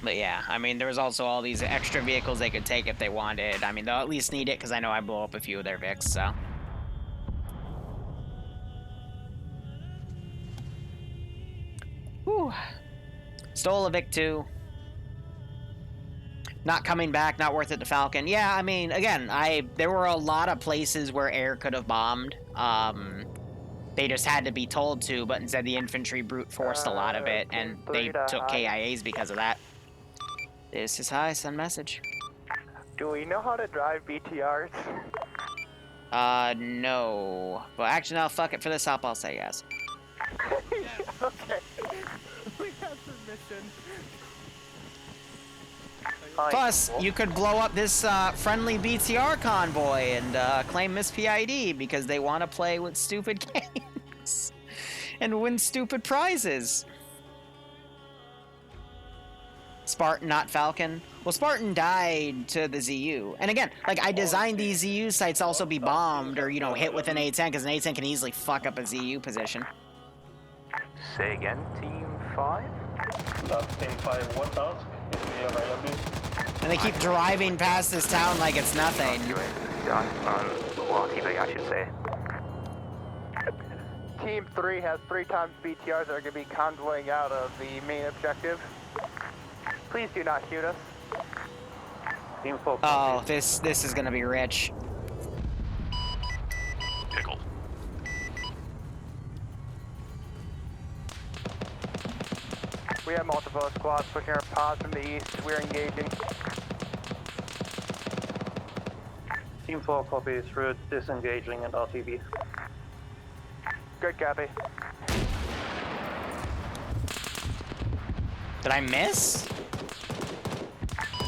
But yeah, I mean, there was also all these extra vehicles they could take if they wanted. I mean, they'll at least need it because I know I blew up a few of their Vics, so. Whew. Stole a Vic too. Not coming back, not worth it to Falcon. Yeah, I mean, again, there were a lot of places where air could have bombed. They just had to be told to, but instead the infantry brute forced a lot of it, and they took KIAs because of that. This is high, send message. Do we know how to drive BTRs? No. Well, actually, no, fuck it. For this hop, I'll say yes. Okay. We have permission. Plus, you could blow up this friendly BTR convoy and claim Miss PID because they want to play with stupid games and win stupid prizes. Spartan, not Falcon. Well, Spartan died to the ZU. And again, like, I designed these ZU sites to also be bombed or, you know, hit with an A-10, because an A-10 can easily fuck up a ZU position. Say again, Team 5? Last Team 5, what task is the available? And they keep driving past this town like it's nothing. Well, Team 8, I should say. Team 3 has 3 times BTRs that are going to be convoying out of the main objective. Please do not shoot us. Team 4. Oh, this is gonna be rich. Pickle. We have multiple squads pushing our pods from the east. We're engaging. Team 4 copies, we're disengaging and RTV. Good copy. Did I miss?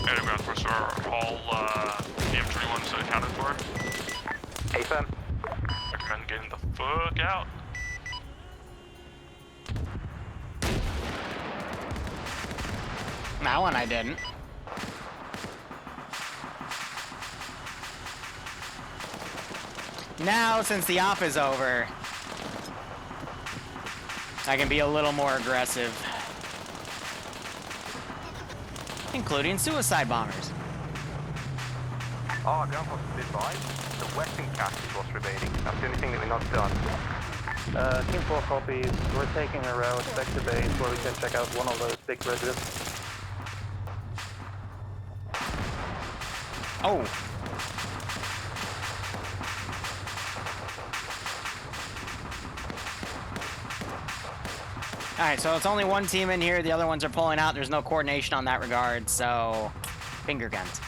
Underground forces are all DM21s accounted for. AFM. Recommend getting the fuck out. That one I didn't. Now, since the op is over, I can be a little more aggressive. Including suicide bombers. Oh, ground force is advised. The western cache is what's remaining. That's the only thing that we've not done. Team 4 copies, we're taking a route back to base where we can check out one of those big bridges. Oh. Alright, so it's only one team in here, the other ones are pulling out, there's no coordination on that regard, so finger guns.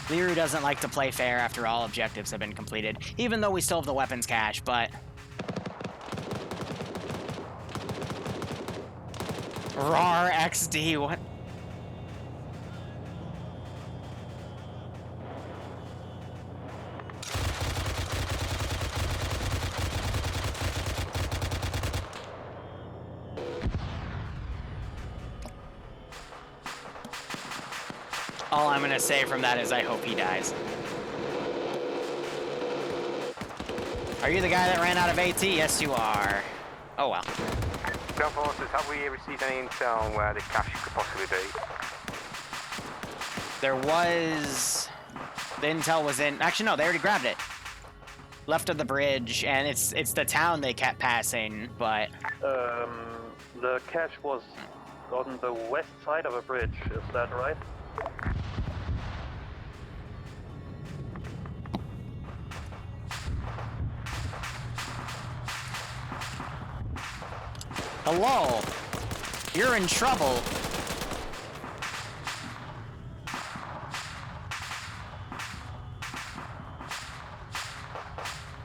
Liru doesn't like to play fair after all objectives have been completed, even though we still have the weapons cache, but... RAR XD, what? All I'm gonna say from that is I hope he dies. Are you the guy that ran out of AT? Yes, you are. Oh well. Ground forces, have we received any intel on where the cache could possibly be? There was... The intel was in... Actually, no, they already grabbed it. Left of the bridge, and it's the town they kept passing, but... The cache was on the west side of a bridge, is that right? Hello? You're in trouble.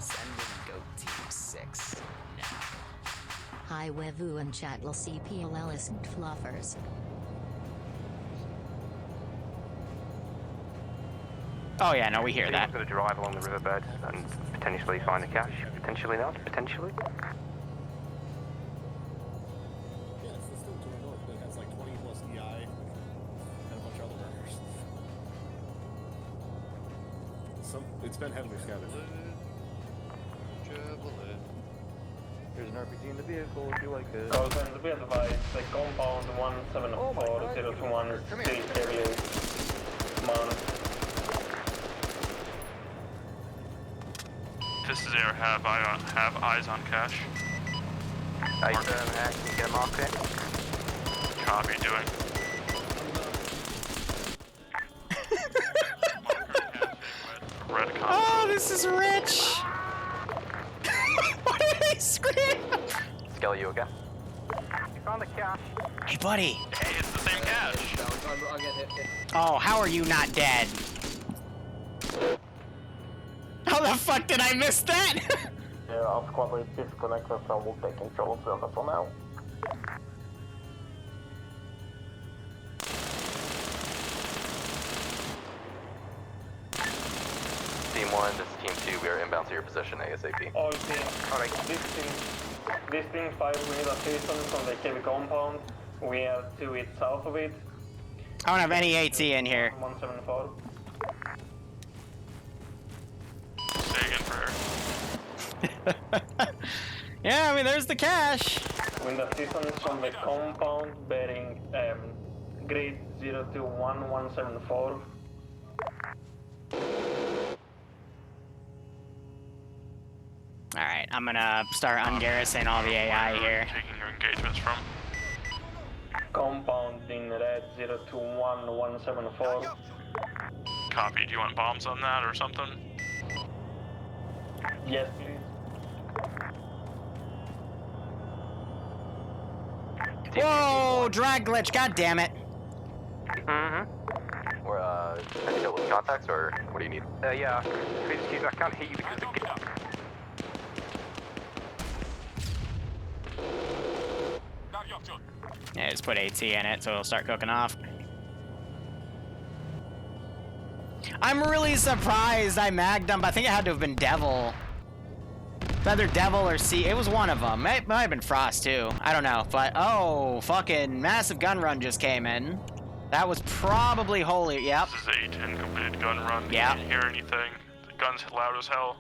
Send in GOAT Team 6 now. I wevu and chatl CPLLs and fluffers. Oh yeah, no, we hear that. Anyone's going to drive along the riverbed and potentially find a cache. Potentially not. Potentially. Yeah, it's still to the north, but it has like 20 plus EI and a bunch of other markers. It's been heavily scouted. There's an RPG in the vehicle if you like it. Caution, be advised, the compound 174-021 still carrying man. This is air. Have eyes on cache. Can you get a mark there? Copy. Doing. Red copy. Oh, this is rich! Why did they scream? Skelly, you okay? You found a cache. Hey, buddy. Hey, it's the same cache. I'll get hit. Oh, how are you not dead? How the fuck did I miss that? Yeah, our squad is disconnected, so we'll take control of them for now. Team 1, this is Team 2. We are inbound to your position ASAP. All team, alright, this team 5, we need assistance from the KB compound. We are to it south of it. I don't have any AT in here. 174. Say again for air. Yeah, I mean, there's the cache. We need assistance from the compound bearing grid 021174. Alright, I'm gonna start ungarrisoning all the AI here. Taking your engagements from. Compound in red 021174. Copy. Do you want bombs on that or something? Yes, please. Whoa, drag glitch, god damn it. Or, can you deal with contacts, or what do you need? Yeah. Please excuse me, I can't hear you because of the... Yeah, just put AT in it so it'll start cooking off. I'm really surprised I magged him, but I think it had to have been Devil. It's either Devil or C. It was one of them. It might have been Frost too. I don't know. But oh, fucking massive gun run just came in. That was probably Holy. Yep. This is a 10 completed gun run. Yeah. Can't hear anything. The gun's loud as hell.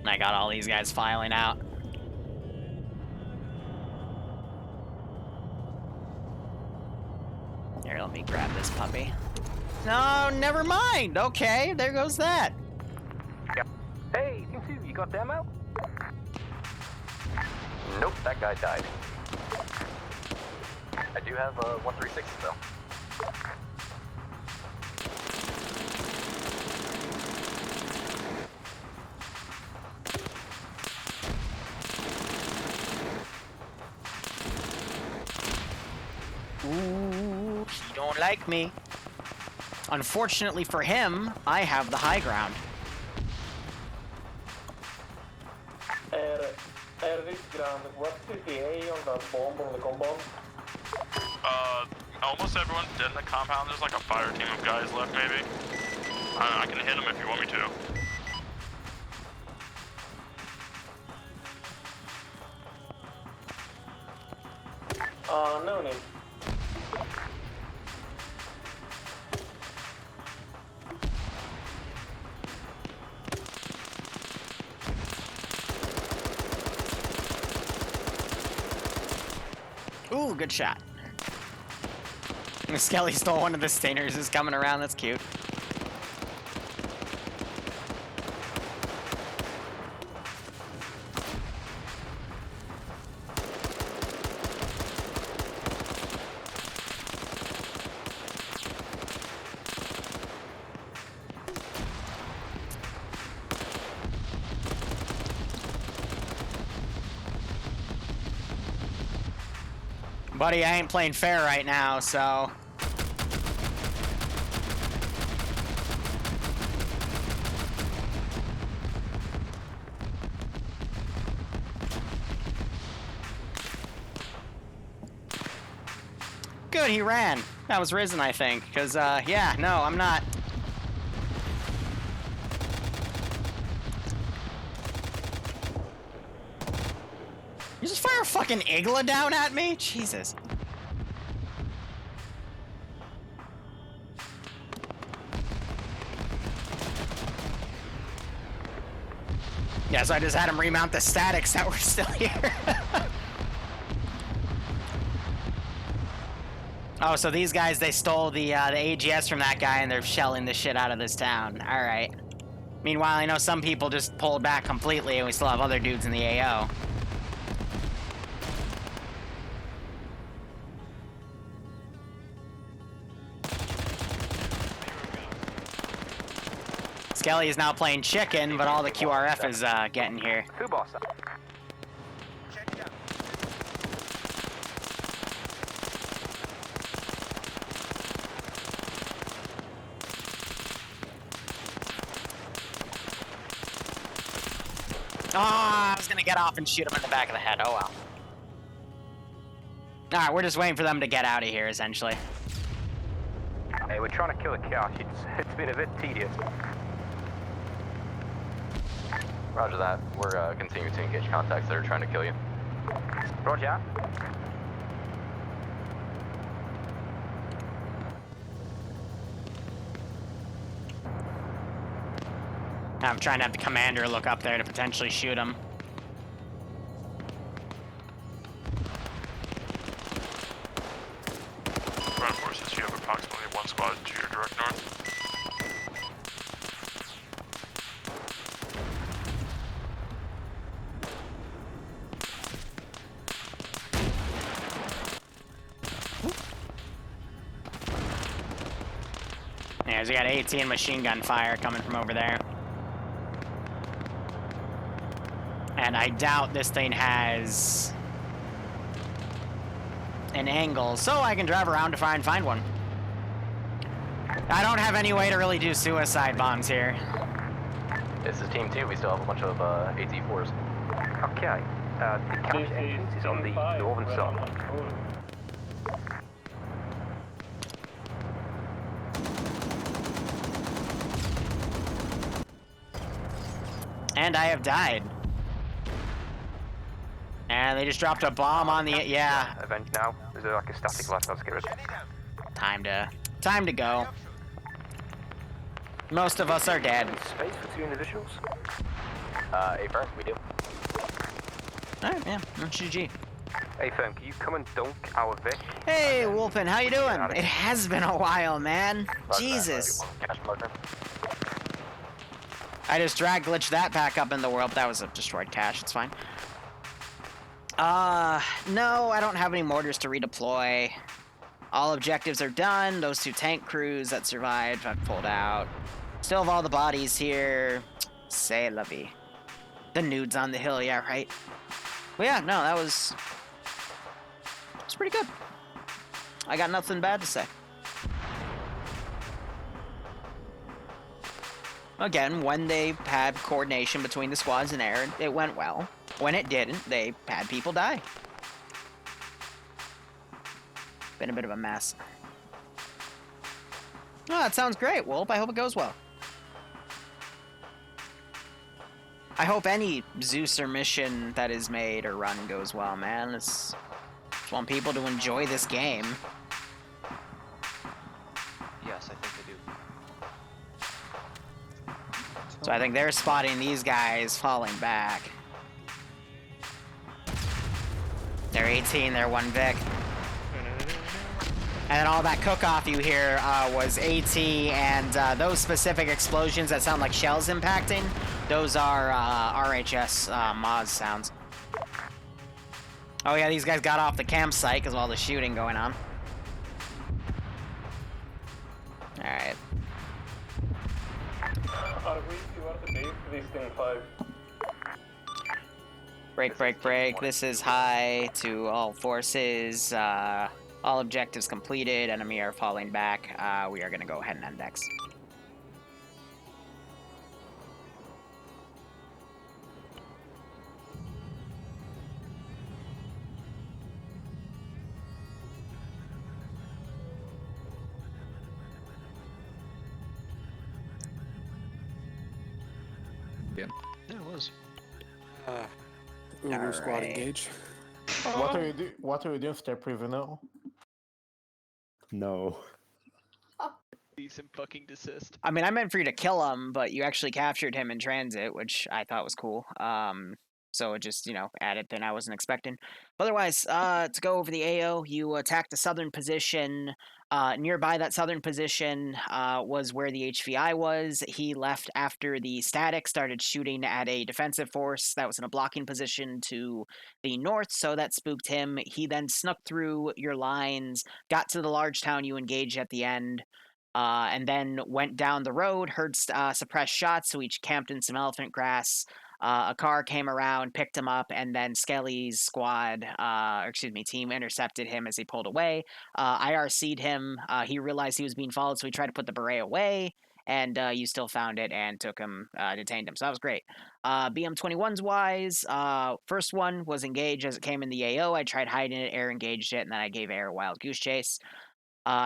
I got all these guys filing out. Here, let me grab this puppy. No, never mind. Okay, there goes that. Yep. Hey, Team 2, you got them out? Nope, that guy died. I do have 136 though. Ooh, he don't like me. Unfortunately for him, I have the high ground. This ground, what's the EA on that bomb on the compound? Almost everyone's dead in the compound. There's like a fire team of guys left, maybe. I can hit them if you want me to. No need. Ooh, good shot. Skelly stole one of the stingers. Is coming around. That's cute. Buddy, I ain't playing fair right now, so... Good, he ran. That was Risen, I think. Because, yeah, no, I'm not. You just fire a fucking Igla down at me? Jesus. Yeah, so I just had him remount the statics that were still here. Oh, so these guys, they stole the AGS from that guy and they're shelling the shit out of this town. Alright. Meanwhile, I know some people just pulled back completely and we still have other dudes in the AO. Skelly is now playing chicken, but all the QRF is getting here. Oh, I was gonna get off and shoot him in the back of the head. Oh well. Alright, we're just waiting for them to get out of here, essentially. Hey, we're trying to kill a cache. It's been a bit tedious. Roger that. We're continuing to engage contacts that are trying to kill you. Roger. I'm trying to have the commander look up there to potentially shoot him. Ground forces, you have approximately 1 squad to your direct north. Yeah, so we got 18 machine gun fire coming from over there. And I doubt this thing has an angle, so I can drive around to try and find one. I don't have any way to really do suicide bombs here. This is Team 2. We still have a bunch of AT-4s. Okay. The cache entrance is on the northern side. And I have died. And they just dropped a bomb on the, yeah. Event now. Is there like a static left? Let's get it. Time to go. Most of us are dead. Space for 2 individuals? A-firm, we do. Alright, yeah, GG. Hey, firm, can you come and dunk our Vic? Hey, Wolfen, how you doing? It has been a while, man. Jesus. I just drag glitched that back up in the world. That was a destroyed cache. It's fine. No, I don't have any mortars to redeploy. All objectives are done. Those 2 tank crews that survived, I've pulled out. Still have all the bodies here. C'est la vie. The nudes on the hill, yeah, right? But yeah, no, that was pretty good. I got nothing bad to say. Again, when they had coordination between the squads in air, it went well. When it didn't, they had people die. Been a bit of a mess. Oh, that sounds great, Wolf. I hope it goes well. I hope any Zeuser mission that is made or run goes well, man. I just want people to enjoy this game. Yes, I think they do. So I think they're spotting these guys falling back. They're 18, they're 1 Vic. And then all that cook-off you hear was AT, and those specific explosions that sound like shells impacting, those are RHS Moz sounds. Oh yeah, these guys got off the campsite because of all the shooting going on. Alright. Break. This is high to all forces. All objectives completed. Enemy are falling back. We are going to go ahead and index. Uber squad Alright. engage. What are you doing, Step Preveno? No. Decent fucking desist. I mean, I meant for you to kill him, but you actually captured him in transit, which I thought was cool. So it just, added than I wasn't expecting. But otherwise, to go over the AO, you attacked the southern position. Nearby that southern position was where the HVI was. He left after the static started shooting at a defensive force that was in a blocking position to the north, so that spooked him. He then snuck through your lines, got to the large town you engaged at the end, and then went down the road, heard suppressed shots, so he camped in some elephant grass. A car came around, picked him up, and then Skelly's squad, team, intercepted him as he pulled away. IRC'd him. He realized he was being followed, so he tried to put the beret away, and you still found it and took him, detained him. So that was great. BM21's wise, first one was engaged as it came in the AO. I tried hiding it, air engaged it, and then I gave air a wild goose chase.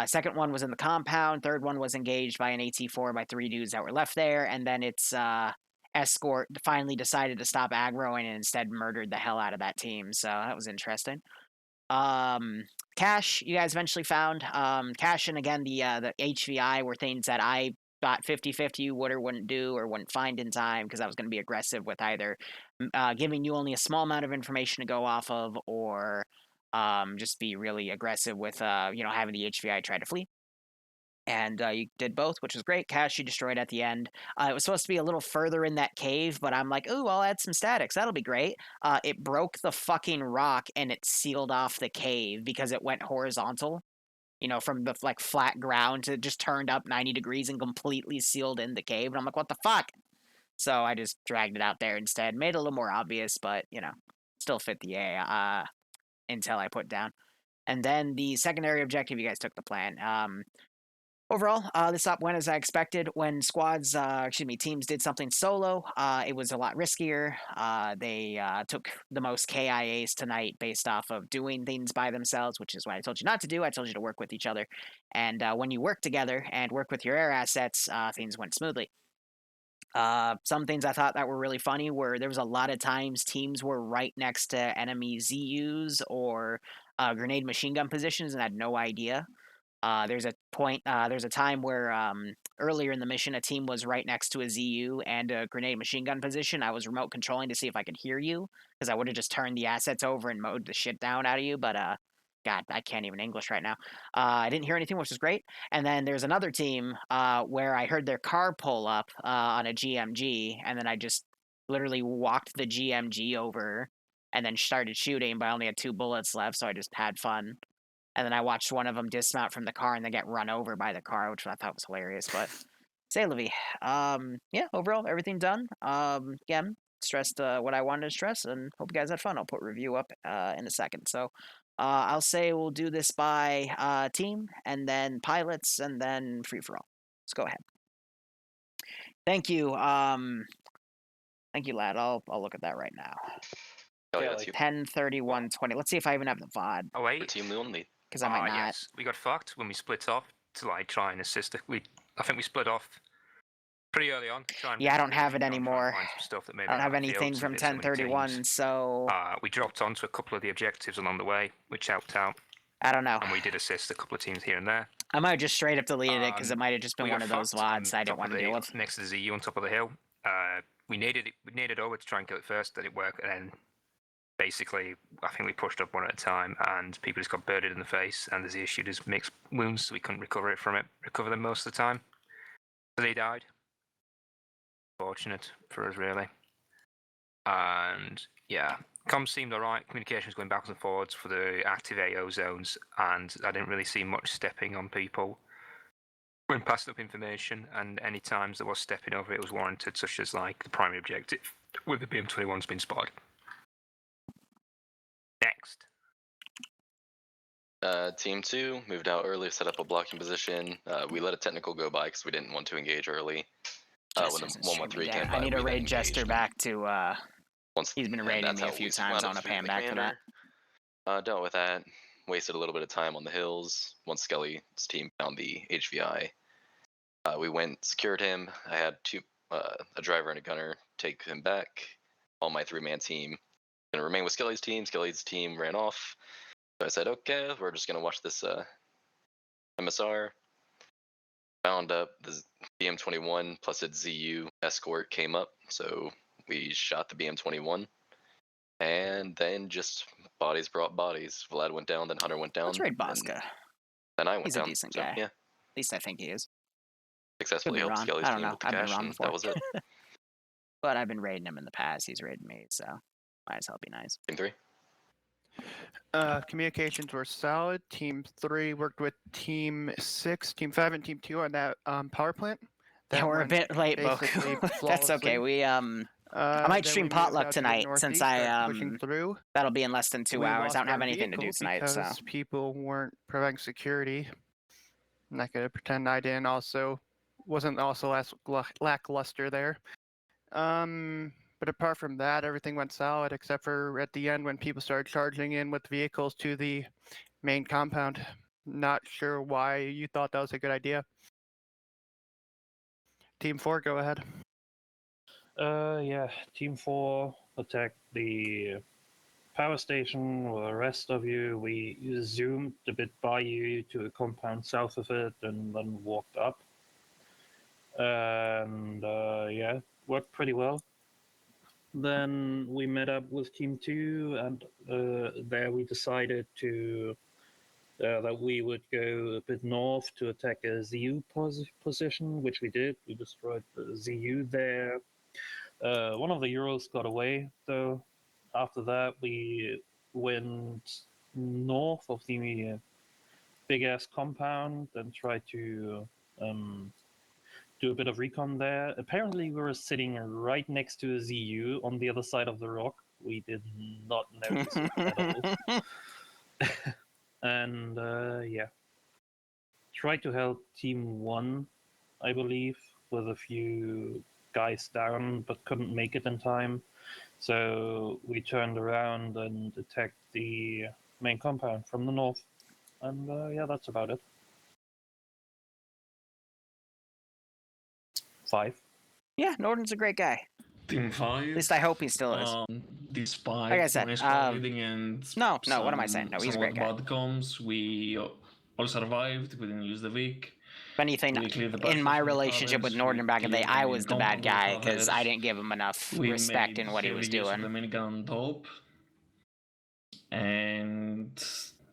Second one was in the compound. Third one was engaged by an AT4 by 3 dudes that were left there, and then its escort finally decided to stop aggroing and instead murdered the hell out of that team. So that was interesting. Cash, you guys eventually found. Cash and again the HVI were things that I thought 50-50 would or wouldn't do or wouldn't find in time because I was going to be aggressive with either giving you only a small amount of information to go off of or just be really aggressive with having the HVI try to flee. And you did both, which was great. Cash you destroyed at the end. It was supposed to be a little further in that cave, but I'm like, ooh, I'll add some statics. That'll be great. It broke the fucking rock and it sealed off the cave because it went horizontal. From the flat ground to just turned up 90 degrees and completely sealed in the cave. And I'm like, what the fuck? So I just dragged it out there instead. Made it a little more obvious, but still fit the intel I put down. And then the secondary objective, you guys took the plan. Overall, this op went as I expected. When teams did something solo, it was a lot riskier. They took the most KIAs tonight based off of doing things by themselves, which is what I told you not to do. I told you to work with each other. And when you work together and work with your air assets, things went smoothly. Some things I thought that were really funny were there was a lot of times teams were right next to enemy ZUs or grenade machine gun positions and had no idea. There's a time where earlier in the mission, a team was right next to a ZU and a grenade machine gun position. I was remote controlling to see if I could hear you because I would have just turned the assets over and mowed the shit down out of you. But God, I can't even English right now. I didn't hear anything, which was great. And then there's another team where I heard their car pull up on a GMG, and then I just literally walked the GMG over and then started shooting, but I only had 2 bullets left, so I just had fun. And then I watched one of them dismount from the car and then get run over by the car, which I thought was hilarious. But say, Livy, overall everything done. Again, stressed what I wanted to stress, and hope you guys had fun. I'll put review up in a second. So I'll say we'll do this by team, and then pilots, and then free for all. Let's go ahead. Thank you. Thank you, lad. I'll look at that right now. Oh, yeah, 10:31:20. Let's see if I even have the VOD. Oh wait, team only. Because I might not. Yes, we got fucked when we split off to try and assist. I think we split off pretty early on. I don't have it anymore. I don't have anything from 10:31, so we dropped onto a couple of the objectives along the way, which helped out. I don't know. And we did assist a couple of teams here and there. I might have just straight up deleted it because it might have just been one of those VODs I didn't want to deal with. Next to the ZU on top of the hill. We needed over to try and kill it first. That it worked, and then basically, I think we pushed up one at a time, and people just got birded in the face, and the Z issued us mixed wounds, so we couldn't recover them most of the time. So they died. Fortunate for us, really. And yeah, comms seemed alright. Communication was going backwards and forwards for the active AO zones, and I didn't really see much stepping on people when passing up information, and any times there was stepping over it was warranted, such as like the primary objective with the BM21's been spotted. Next. Team 2 moved out early, set up a blocking position. We let a technical go by because we didn't want to engage early. When the 113 came by, I need to raid Jester back to, he's been raiding me a few times. I want to pay him back for that. Dealt with that. Wasted a little bit of time on the hills. Once Skelly's team found the HVI, we went, secured him. I had a driver and a gunner take him back. on my 3-man team. Gonna remain with Skelly's team. Skelly's team ran off. So I said, okay, we're just gonna watch this MSR. Found up the BM21 plus its ZU escort came up, so we shot the BM21. And then just bodies brought bodies. Vlad went down, then Hunter went down. Let's raid Bosca. Then I went He's down. a decent so, guy. Yeah. At least I think he is. Successfully Could be helped wrong. Skelly's I don't team know. with the I've been cash, wrong and before. that was it. But I've been raiding him in the past. He's raided me, so might as well be nice. Team 3? Communications were solid. Team 3 worked with Team 6, Team 5, and Team 2 on that power plant. Yeah, we're a bit late, basically Boku. That's okay. flawlessly. I might Then stream we moved Potluck out to the tonight since northeast, I started pushing through. that'll be in less than 2 We hours. lost I don't have our anything to do vehicle tonight, because so people weren't providing security. I'm not gonna pretend I didn't wasn't also lackluster there. But apart from that, everything went solid except for at the end when people started charging in with vehicles to the main compound. Not sure why you thought that was a good idea. Team 4, go ahead. Yeah, Team 4 attacked the power station. With the rest of you, we zoomed a bit by you to a compound south of it and then walked up. And yeah, worked pretty well. Then we met up with Team 2, and there we decided to that we would go a bit north to attack a ZU position, which we did. We destroyed the ZU there. One of the Euros got away, though. After that, we went north of the big-ass compound and tried to do a bit of recon there. Apparently, we were sitting right next to a ZU on the other side of the rock. We did not notice it at all. And yeah, tried to help Team 1, I believe, with a few guys down, but couldn't make it in time. So we turned around and attacked the main compound from the north. And yeah, that's about it. 5. Yeah, Norton's a great guy. Team 5. At least I hope he still is. Despite Like I said, noise providing and no, what am I saying? No, he's a great guy. bad comms, we all survived. We didn't use the Vic. If anything, in my relationship with Norton back in the day, I was the bad guy because I didn't give him enough respect in what he was doing. The minigun top. And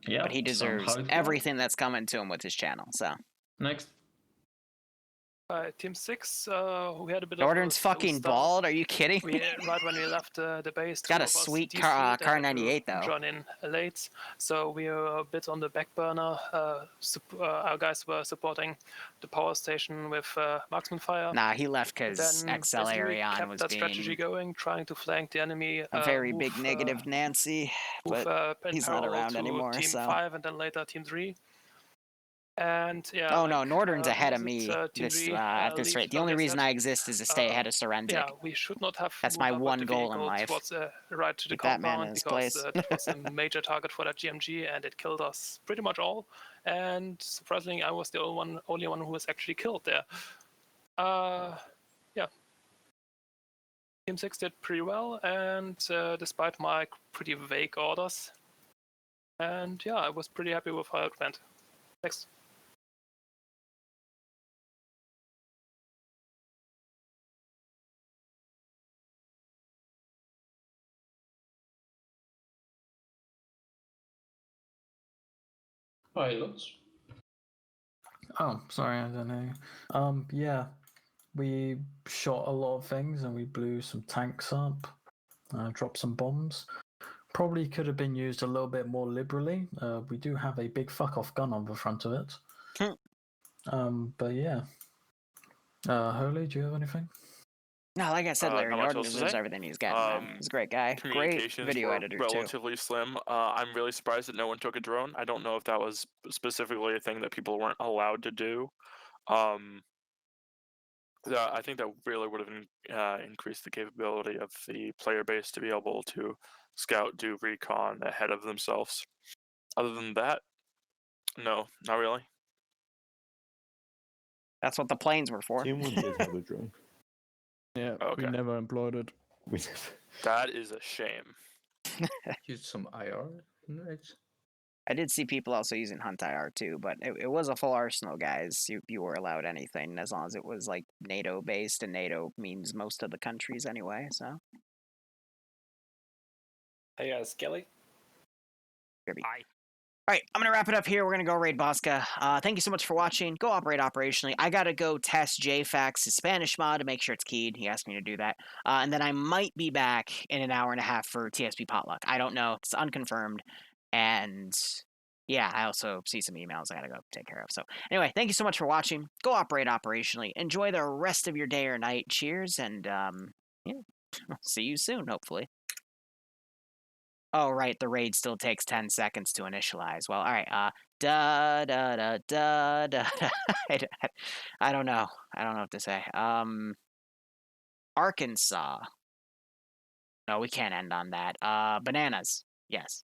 yeah, but he deserves everything that's coming to him with his channel. So next. Team 6, we had a bit Norton's of fucking bald? Are you kidding? Right when we left the base. Got a sweet car 98 though. Drawn in late, so we were a bit on the back burner. Our guys were supporting the power station with marksman fire. Nah, he left because XL Arion was that strategy going, trying to flank the enemy. A very big negative Nancy, but he's not around anymore. Team 5 and then later Team 3. And yeah. Oh no, Norton's ahead of me at this rate. The only reason I exist is to stay ahead of Serentic. Yeah, we should not have. That's my one goal in life. Right to the compound because it was a major target for that GMG, and it killed us pretty much all. And surprisingly, I was the only one who was actually killed there. Yeah. Team 6 did pretty well, and despite my pretty vague orders. And yeah, I was pretty happy with how it went. Next. Pilots. Oh, sorry, I don't know. Yeah, we shot a lot of things and we blew some tanks up, dropped some bombs. Probably could have been used a little bit more liberally. We do have a big fuck off gun on the front of it. But yeah. Holy, do you have anything? No, like I said, Larry Norton deserves everything he's got. He's a great guy. Great video editor, relatively slim. I'm really surprised that no one took a drone. I don't know if that was specifically a thing that people weren't allowed to do. I think that really would have increased the capability of the player base to be able to scout, do recon ahead of themselves. Other than that, no, not really. That's what the planes were for. Team 1 did have a drone. Yeah, okay. We never employed it. That is a shame. Use some IR. Right. I did see people also using Hunt IR too, but it was a full arsenal, guys. You were allowed anything as long as it was like NATO based, and NATO means most of the countries anyway. So. Hey guys, Kelly. Hi. All right, I'm going to wrap it up here. We're going to go raid Bosca. Thank you so much for watching. Go operate operationally. I got to go test JFAX's Spanish mod to make sure it's keyed. He asked me to do that. And then I might be back in an hour and a half for TSB Potluck. I don't know. It's unconfirmed. And yeah, I also see some emails I got to go take care of. So anyway, thank you so much for watching. Go operate operationally. Enjoy the rest of your day or night. Cheers. And yeah, see you soon, hopefully. Oh, right, the raid still takes 10 seconds to initialize. Well, all right, da da da da da. I don't know. I don't know what to say. Arkansas. No, we can't end on that. Bananas. Yes.